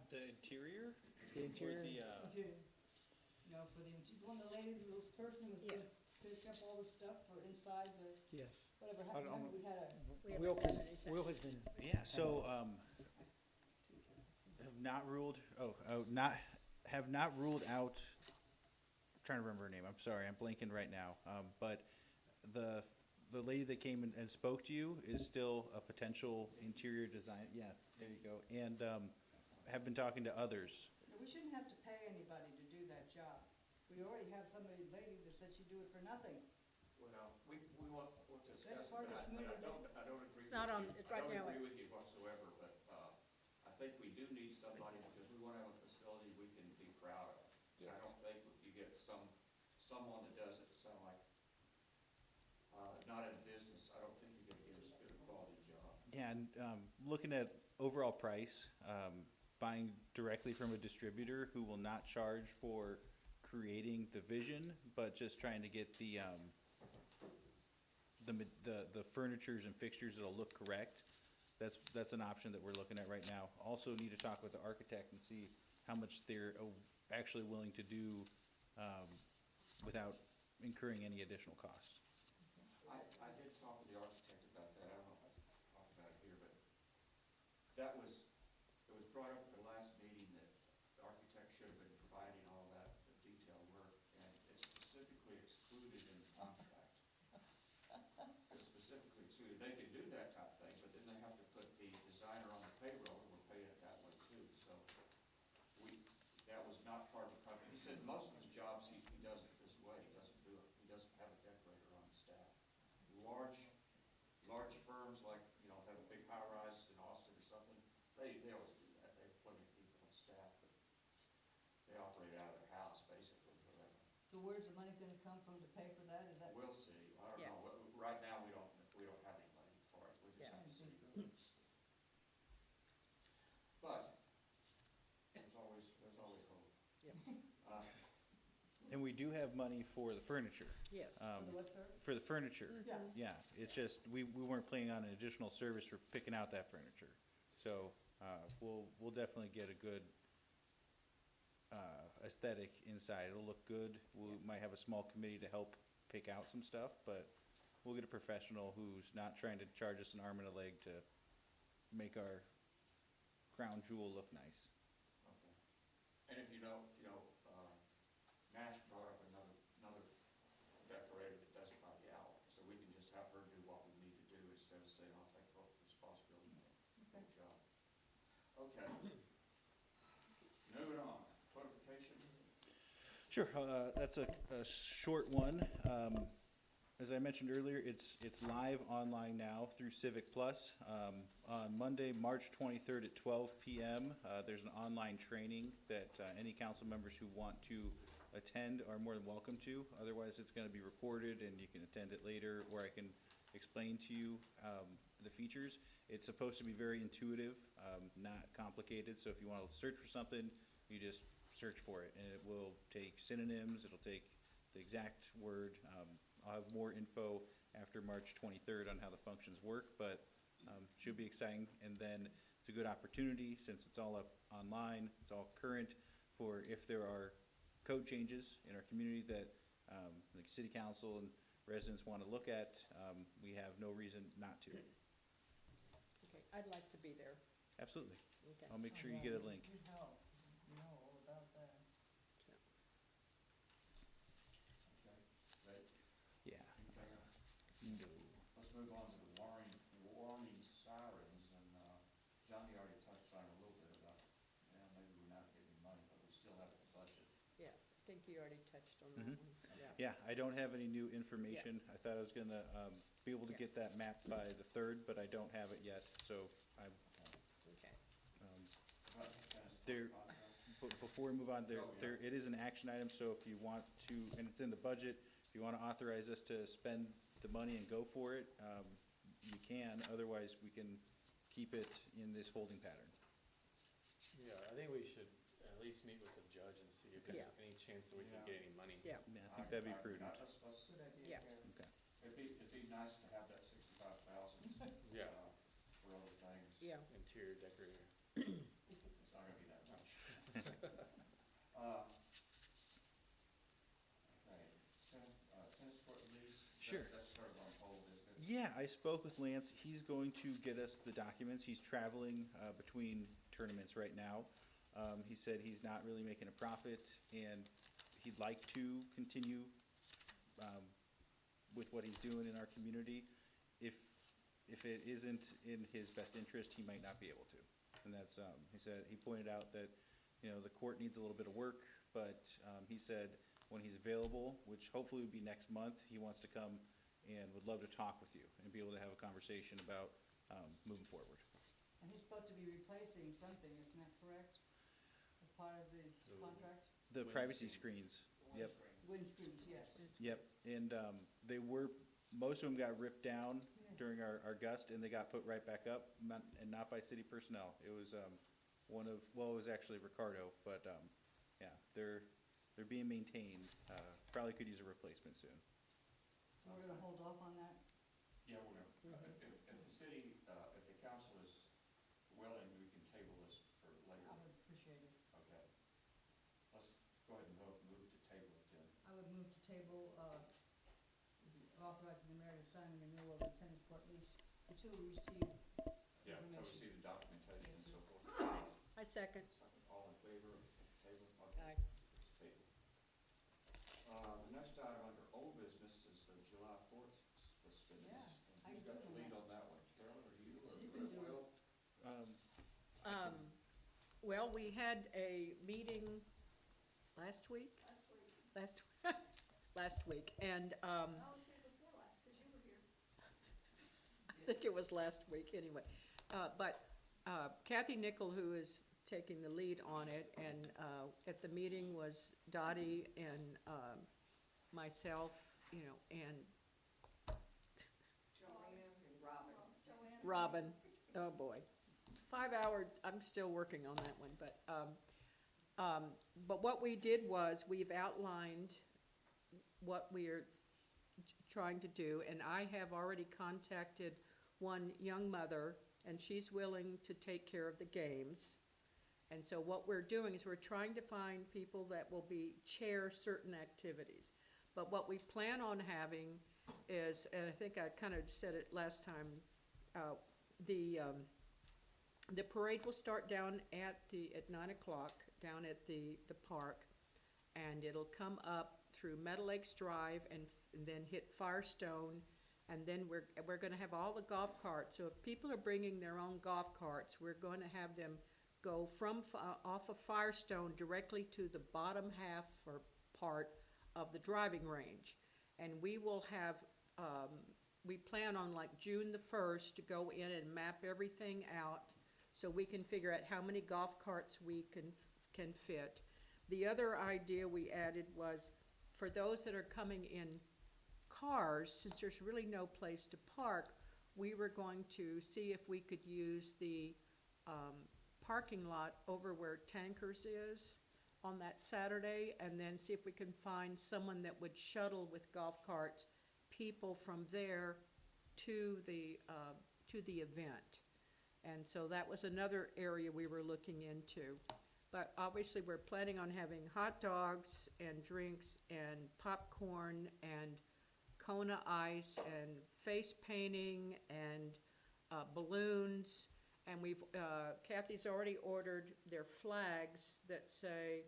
The interior? The interior. Or the, For the one, the lady, the person was Yeah. gonna pick up all the stuff for inside the, Yes. whatever I don't happened, know. we had a. We haven't done anything. Will has been. Yeah, so, have not ruled out, I'm trying to remember her name, I'm sorry, I'm blanking right now. But the the lady that came and spoke to you is still a potential interior design, yeah, there you go, and, have been talking to others. We shouldn't have to pay anybody to do that job. We already have somebody, lady that said she'd do it for nothing. Well, we want to discuss That's it, part but of the I community. don't agree with you. It's not on- right now I don't agree it's- with you whatsoever, but, I think we do need somebody because we want to have a facility we can be proud of. I Yes. don't think if you get someone that does it sound like, not in business, I don't think you're gonna get as good a quality job. Yeah, and looking at overall price, buying directly from a distributor who will not charge for creating the vision, but just trying to get the furnitures and fixtures that'll look correct. That's an option that we're looking at right now. Also need to talk with the architect and see how much they're actually willing to do without incurring any additional costs. I did talk with the architect about that, I don't know if I can talk about it here, but that was, it was brought up at the last meeting that the architect should have been providing all that, the detailed work, and it's specifically excluded in the contract. It's specifically excluded, they can do that type of thing, but then they have to put the designer on the payroll, and we're paying it that way too, so that was not part of the contract. He said most of his jobs, he does it this way, he doesn't have a decorator on staff. Large firms like, have a big high rise in Austin or something, they always do that. They have plenty of people on staff, but they operate out of their house basically, whatever. So where's the money gonna come from to pay for that? Is that? We'll see. I don't Yeah. know. Right now, we don't have any money for it. We just Yeah. have to see. But there's always hope. Yep. And we do have money for the furniture. Yes. For the what, sir? For the furniture. Yeah. Yeah, it's just, we weren't planning on an additional service for picking out that furniture. So, we'll definitely get a good, aesthetic inside. It'll look good. We might have a small committee to help pick out some stuff, but we'll get a professional who's not trying to charge us an arm and a leg to make our crown jewel look nice. Okay. And if you know, Nash brought up another decorator that does it by the hour, so we can just have her do what we need to do instead of saying, I'll take full responsibility for the job. Okay. Moving on, codification. Sure, that's a short one. As I mentioned earlier, it's live online now through Civic Plus. On Monday, March 23rd at 12 p.m., there's an online training that any council members who want to attend are more than welcome to. Otherwise, it's going to be recorded and you can attend it later, or I can explain to you the features. It's supposed to be very intuitive, not complicated, so if you want to search for something, you just search for it, and it will take synonyms, it'll take the exact word. I'll have more info after March 23rd on how the functions work, but should be exciting. And then it's a good opportunity, since it's all up online, it's all current, for if there are code changes in our community that the city council and residents want to look at, we have no reason not to. Okay, I'd like to be there. Absolutely. Okay. I'll make sure you get a link. Good help. You know all about that. So, Okay. Ready? Yeah. Okay. No. Let's move on to the warning sirens, and Johnny already touched on it a little bit about, maybe we're not getting money, but we still have the budget. yeah, I think you already touched on that Mhm. one. Yeah. Yeah, I don't have any new information. I thought I was gonna be able to Yeah. get that map by the 3rd, but I don't have it yet, so I'm, Okay. there, before we move on, Oh, yeah. it is an action item, so if you want to, and it's in the budget, if you want to authorize us to spend the money and go for it, you can, otherwise we can keep it in this holding pattern. Yeah, I think we should at least meet with the judge and see if there's Yeah. any chance that we can Yeah. get any money. Yeah, Yeah, I think that'd be prudent. Let's, Good idea. Yeah. Karen. Okay. it'd be nice to have that 65,000. Yeah. For other things. yeah. Interior decorator. It's not gonna be that much. Okay, tennis court lease. Sure. That's sort of on hold, isn't it? Yeah, I spoke with Lance. He's going to get us the documents. He's traveling between tournaments right now. He said he's not really making a profit, and he'd like to continue with with what he's doing in our community. If it isn't in his best interest, he might not be able to. And that's, he pointed out that, the court needs a little bit of work, but he said when he's available, which hopefully would be next month, he wants to come and would love to talk with you and be able to have a conversation about moving forward. And he's supposed to be replacing something, isn't that correct? As part of the contract? The privacy screens, yep. Windscreens, yes. Yep, and most of them got ripped down during our gust, and they got put right back up, and not by city personnel. It was it was actually Ricardo, but yeah, they're being maintained. Probably could use a replacement soon. So we're gonna hold off on that? Yeah, we're gonna, if the city, if the council is willing, we can table this for later. I would appreciate it. Okay. Let's go ahead and move to table it then. I would move to table, authorizing the mayor to sign the renewal of the tennis court lease until we receive Yeah, until we information. see the documentation and so forth. I second. All in favor of table? Aye. Okay. It's tabled. The next item under old business is the July 4th festivities. Yeah, And how you who's got the doing lead on on that one? Carolyn, or you, or You've been doing it. Will? Well, we had a meeting last week? Last week, and, I think it was last week, anyway. But Kathy Nickel, who is taking the lead on it, and at the meeting was Dottie and myself, and Robin. Oh, boy. 5 hours, I'm still working on that one, but what we did was, we've outlined what we are trying to do, and I have already contacted one young mother, and she's willing to take care of the games. And so what we're doing is we're trying to find people that will chair certain activities. But what we plan on having is, and I think I kind of said it last time, the parade will start down at 9 o'clock, down at the park, and it'll come up through Meadow Lakes Drive and then hit Firestone, and then we're going to have all the golf carts. So if people are bringing their own golf carts, we're going to have them go off of Firestone directly to the bottom half or part of the driving range. And we will have, we plan on like June the 1st to go in and map everything out so we can figure out how many golf carts we can fit. The other idea we added was for those that are coming in cars, since there's really no place to park, we were going to see if we could use the parking lot over where Tankers is on that Saturday, and then see if we can find someone that would shuttle with golf carts people from there to the event. And so that was another area we were looking into. But obviously, we're planning on having hot dogs and drinks and popcorn and Kona ice and face painting and balloons. And Kathy's already ordered their flags that say,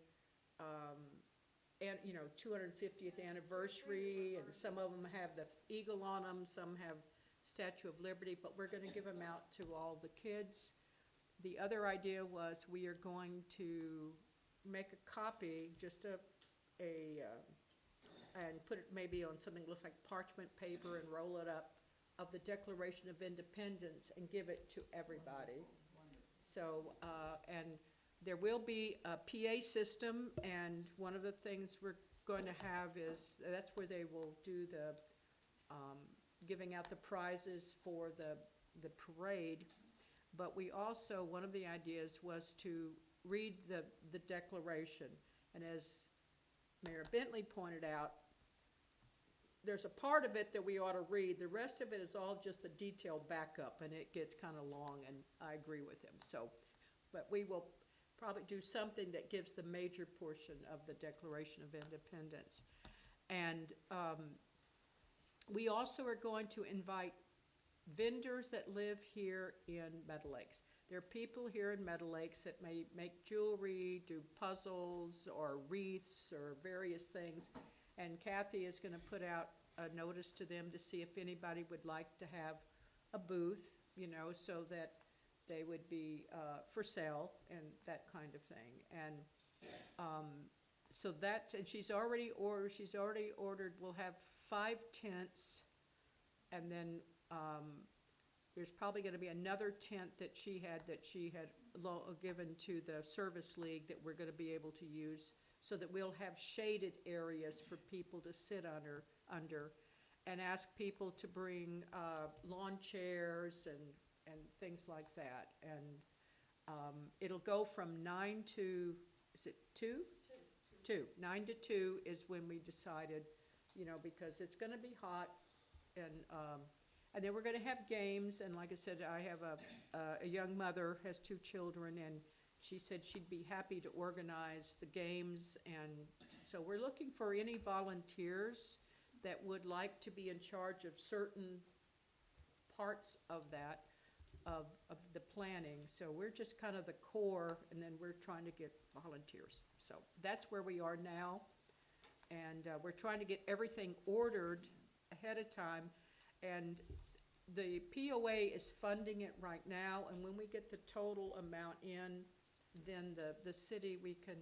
250th anniversary, and some of them have the eagle on them, some have Statue of Liberty, but we're gonna give them out to all the kids. The other idea was we are going to make a copy, just and put it maybe on something that looks like parchment paper and roll it up, of the Declaration of Independence and give it to everybody. So, and there will be a PA system, and one of the things we're going to have is, that's where they will do the giving out the prizes for the parade. But we also, one of the ideas was to read the Declaration. And as Mayor Bentley pointed out, there's a part of it that we ought to read. The rest of it is all just the detailed backup, and it gets kind of long, and I agree with him. So, but we will probably do something that gives the major portion of the Declaration of Independence. And we also are going to invite vendors that live here in Meadow Lakes. There are people here in Meadow Lakes that may make jewelry, do puzzles or wreaths or various things. And Kathy is going to put out a notice to them to see if anybody would like to have a booth, you know, so that they would be for sale and that kind of thing. And so that's, and she's already ordered, we'll have 5 tents, and then there's probably gonna be another tent that she had given to the service league that we're gonna be able to use, so that we'll have shaded areas for people to sit under, and ask people to bring lawn chairs and things like that. And it'll go from 9 to, is it 2? 2. 9 to 2 is when we decided, you know, because it's gonna be hot, and then we're gonna have games, and like I said, I have a young mother, has 2 children, and she said she'd be happy to organize the games, and so we're looking for any volunteers that would like to be in charge of certain parts of that, of the planning. So we're just kind of the core, and then we're trying to get volunteers. So that's where we are now, and we're trying to get everything ordered ahead of time, and the POA is funding it right now, and when we get the total amount in, then the city, we can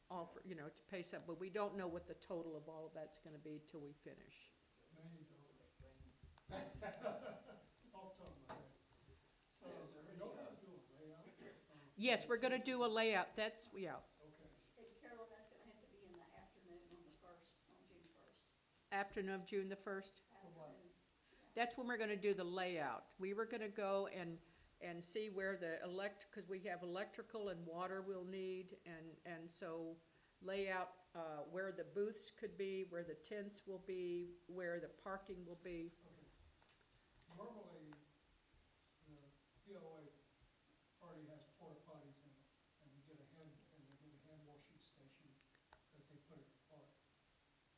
offer, you know, to pay some, but we don't know what the total of all of that's gonna be till we finish. Off the top of my head. So, we don't have to do a layout? Yes, we're gonna do a layout, that's, yeah. Okay. Hey, Carol, that's gonna have to be in the afternoon on the first, on June first. Afternoon of June the 1st? Afternoon. That's when we're gonna do the layout. We were gonna go and see where the because we have electrical and water we'll need, and so lay out where the booths could be, where the tents will be, where the parking will be. Okay. Normally, the POA already has porta potties in it, and they get a hand washing station that they put at the park.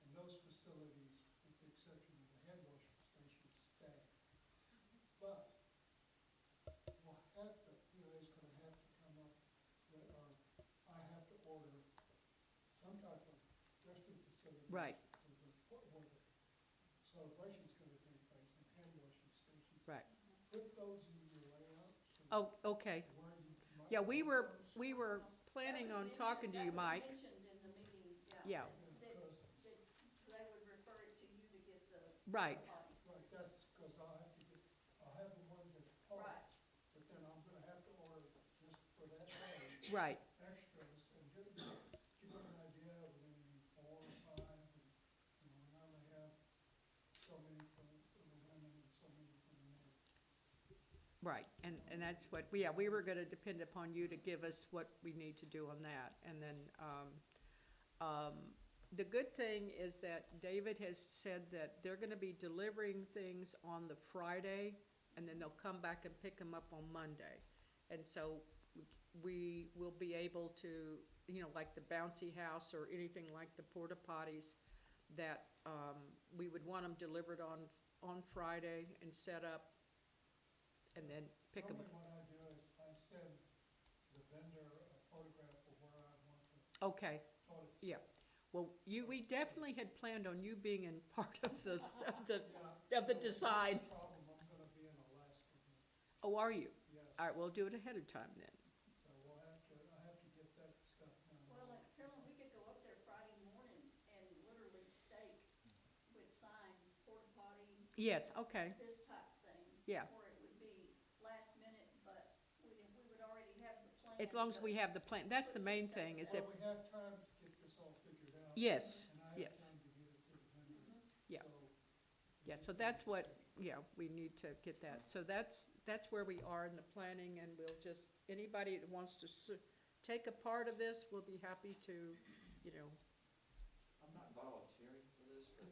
And those facilities, with the exception of the hand washing station, stay. But we'll have to, POA's gonna have to come up with, or I have to order some type of restroom facility. Right. Where the celebration's gonna take place, and hand washing stations. Right. Put those in your layout. Oh, okay. Where you might. Yeah, we were planning on talking to you, Mike. That was mentioned in the meeting, Yeah. that they would refer it to you to get the. Right. parties. Right, that's, because I'll have the ones at the park. Right. But then I'm gonna have to order just for that day. Right. Extras, and give them an idea, we're gonna need 4 or 5, and, we normally have so many for the women and so many for the men. Right, and that's what, we were gonna depend upon you to give us what we need to do on that. And then, the good thing is that David has said that they're gonna be delivering things on the Friday, and then they'll come back and pick them up on Monday. And so we will be able to, like the bouncy house or anything like the porta potties, that we would want them delivered on Friday and set up, and then pick them. Normally what I do is I send the vendor a photograph of where I want the Okay, toilets. yeah. Well, we definitely had planned on you being in part of the design. Problem, I'm gonna be in Alaska next. Oh, are you? Yes. All right, we'll do it ahead of time then. So I have to get that stuff done. Well, Carolyn, we could go up there Friday morning and literally stake with signs, porta potty, Yes, okay, this type thing. Yeah. Or it would be last minute, but we would already have the plan. as long as we but have the plan, that's the main thing, is if, Well, we have time to get this all figured out. yes, And I have yes, time to get it to the vendor. Yeah. So yeah, so that's what, we need to get that. So that's where we are in the planning, and we'll just, anybody that wants to take a part of this, we'll be happy to, I'm not volunteering for this, but,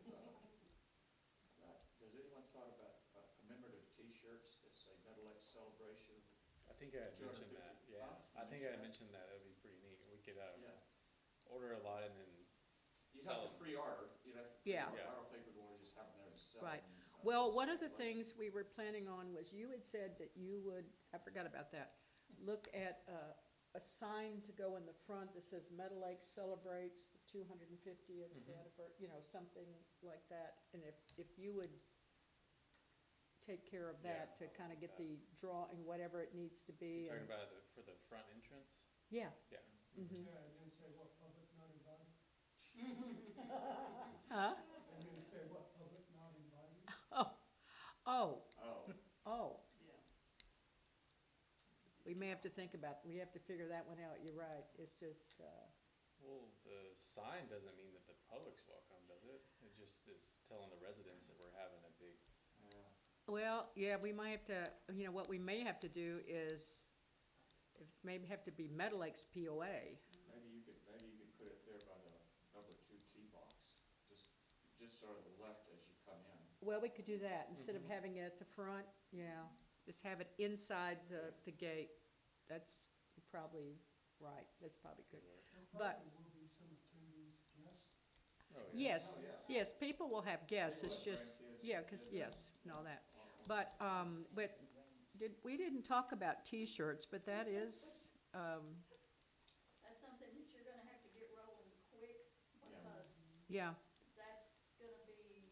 has anyone thought about commemorative T-shirts that say Middle X Celebration? I think I had mentioned that, yeah. I think I had mentioned that, that'd be pretty neat. We could, Yeah. order a lot and then You'd sell have to them. pre-order, you'd have to Yeah. pre-order. I don't think we'd want to just have them there to sell. Right. them, Well, just one of the circulate. things we were planning on was, you had said that you would, I forgot about that, look at a sign to go in the front that says Meadow Lake celebrates the 250th anniversary, you know, something like that. And if you would take care of that to kind of get the drawing, whatever it needs to be. You're and- talking about for the front entrance? Yeah. Yeah. Mhm. Yeah, and then say what public not invited. Huh? And then say what public not invited. Oh, oh, Oh, oh. We may have to think about, we have to figure that one out, you're right, it's just, Well, the sign doesn't mean that the public's welcome, does it? It just is telling the residents that we're having a big, yeah. well, yeah, we might have to, you know, what we may have to do is, it maybe have to be Meadow Lakes POA. Maybe you could put it there by the number 2 tee box, just sort of the left as you come in. Well, we could do that, instead of having it at the front, yeah, just have it inside the gate. That's probably right, that's probably good. There But- probably will be some attendees, guests. oh, yeah. Yes, yes, people will have guests, it's just, yeah, 'cause, yes, and all that. But we didn't talk about T-shirts, but that is, That's something that you're gonna have to get rolling quick, because yeah, that's gonna be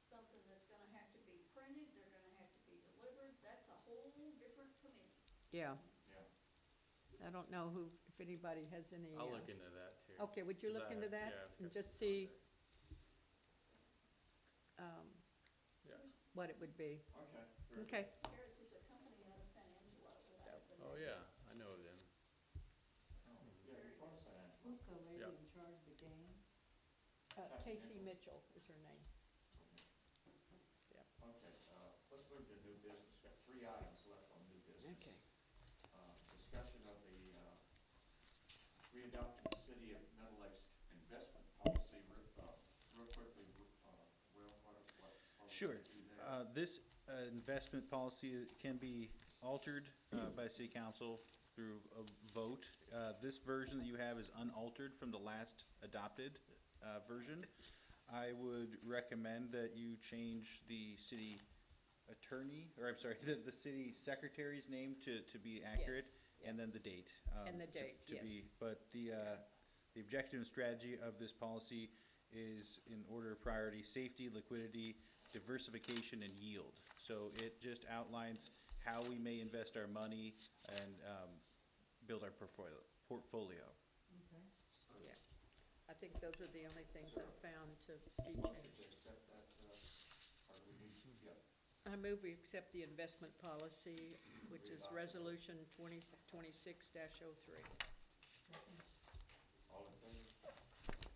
something that's gonna have to be printed, they're gonna have to be delivered, that's a whole different committee. yeah. Yeah. I don't know if anybody has any. I'll look into that too. Okay, would you 'Cause look I- into that? yeah, I've And got just some see, contacts. Yeah. what it would be. Okay. very Okay, There's a company out of San Angelo that So- has the Oh, yeah, I know of them. good. Oh, yeah, which one is that? Who's the lady Yeah. in charge of the games? Casey Mitchell is her name. Okay, let's move to new business. We've got 3 items left on new business. Okay. Discussion of the readopting the City of Meadow Lakes investment policy. Real quickly, Will, what are we Sure. gonna do there? This investment policy can be altered by the city council through a vote. This version that you have is unaltered from the last adopted version. I would recommend that you change the city attorney, or I'm sorry, the city secretary's name to be accurate, and then the date. And the to- date, to be- yes. But the objective and strategy of this policy is in order of priority: safety, liquidity, diversification, and yield. So it just outlines how we may invest our money and build our portfolio. Okay. Yeah. I think those are the only things I found to be Motion to changed. accept that, or do we need, yeah, I move we accept the investment policy, which is Readopt. Resolution 2026-03. all in favor? That's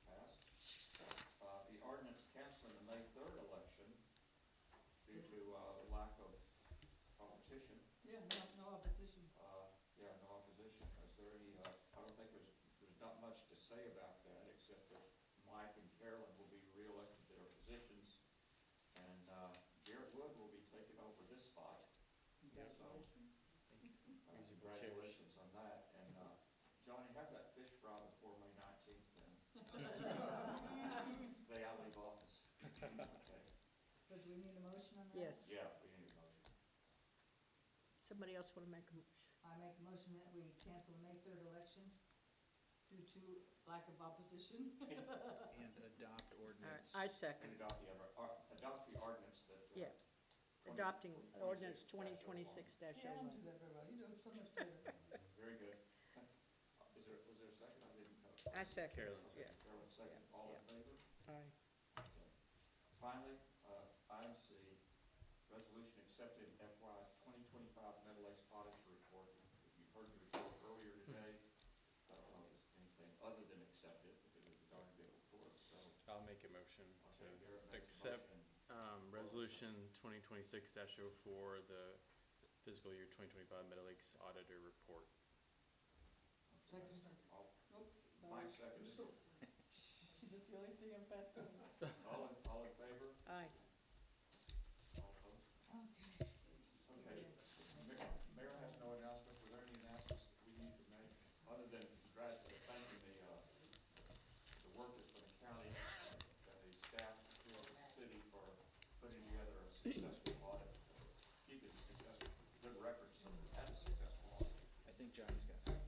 passed. The ordinance canceling the May 3rd election due to lack of competition. Yeah, no opposition. Yeah, no opposition. Is there any, I don't think there's not much to say about that, except that Mike and Carolyn will be reelected to their positions, and Garrett Wood will be taking over this spot. So, congratulations on that. And Johnny, have that fish fry before May 19th then. Day I leave office. Okay. So do we need a motion on that? Yes. Yeah, we need a motion. Somebody else want to make a motion? I make a motion that we cancel the May 3rd election due to lack of opposition. And adopt All right, ordinance. I And second. adopt the ordinance that. Yeah. 20 Adopting 26-01. ordinance Yeah, I 2026-01. don't do that very well. You do it so much better. Very good. Was there a second? I didn't know. I second, Carolyn yeah. Carolyn second. All in favor? Aye. Okay. Finally, item C, resolution accepting FY 2025 Meadow Lakes auditor report. You've heard the report earlier today. I don't know if there's anything other than accept it, because it was a darn good report, so. I'll make a motion to Okay, Garrett makes a accept motion. Resolution 2026-04, the fiscal year 2025 Meadow Lakes Auditor Report. Second. All- Nope. Mike seconded. That's the only thing I'm fast on. All in favor? Aye. All opposed? Okay. Okay. Mayor has no announcements. Were there any announcements that we need to make, other than thanking the workers from the county and the staff here in the city for putting together a successful audit, keeping successful, good records, so we had a successful audit. I think Johnny's got some.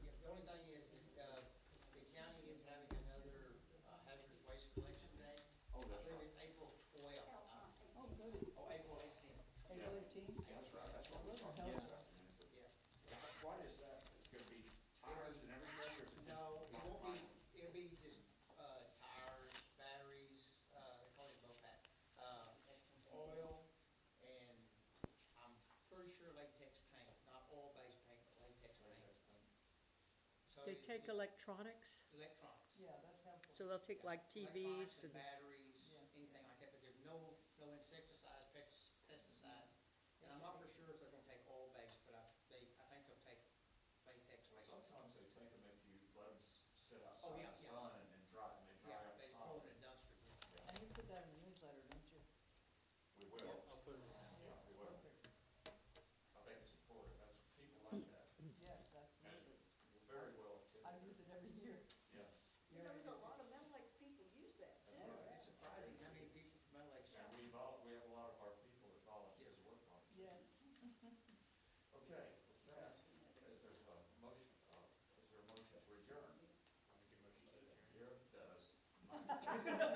They you- take electronics, electronics. Yeah, that's helpful. so they'll take like Electronics TVs and and, batteries, Yeah. anything like that, but there's no insecticides, pesticides. And I'm not for sure if they're gonna take oil-based, but I think they'll take latex based. Sometimes they take them if you let them sit Oh, outside yeah, in the yeah. sun and dry, and they dry Yeah, out they solid. throw it in a dumpster. And you put that in the newsletter, don't you? We will. I'll put it, Yeah, we will. Perfect. I think it's important. That's, people like that. Yes, And absolutely. it's very well I attended. use it every year. Yeah. You know, there's a lot of Metal Lakes people use that too. It's surprising how many people from Metal Lake And we have a lot of our people that volunteer to work on it. Yes. Okay, with that, is there a motion, is there a motion to adjourn? I'll make a motion to adjourn. Here it does.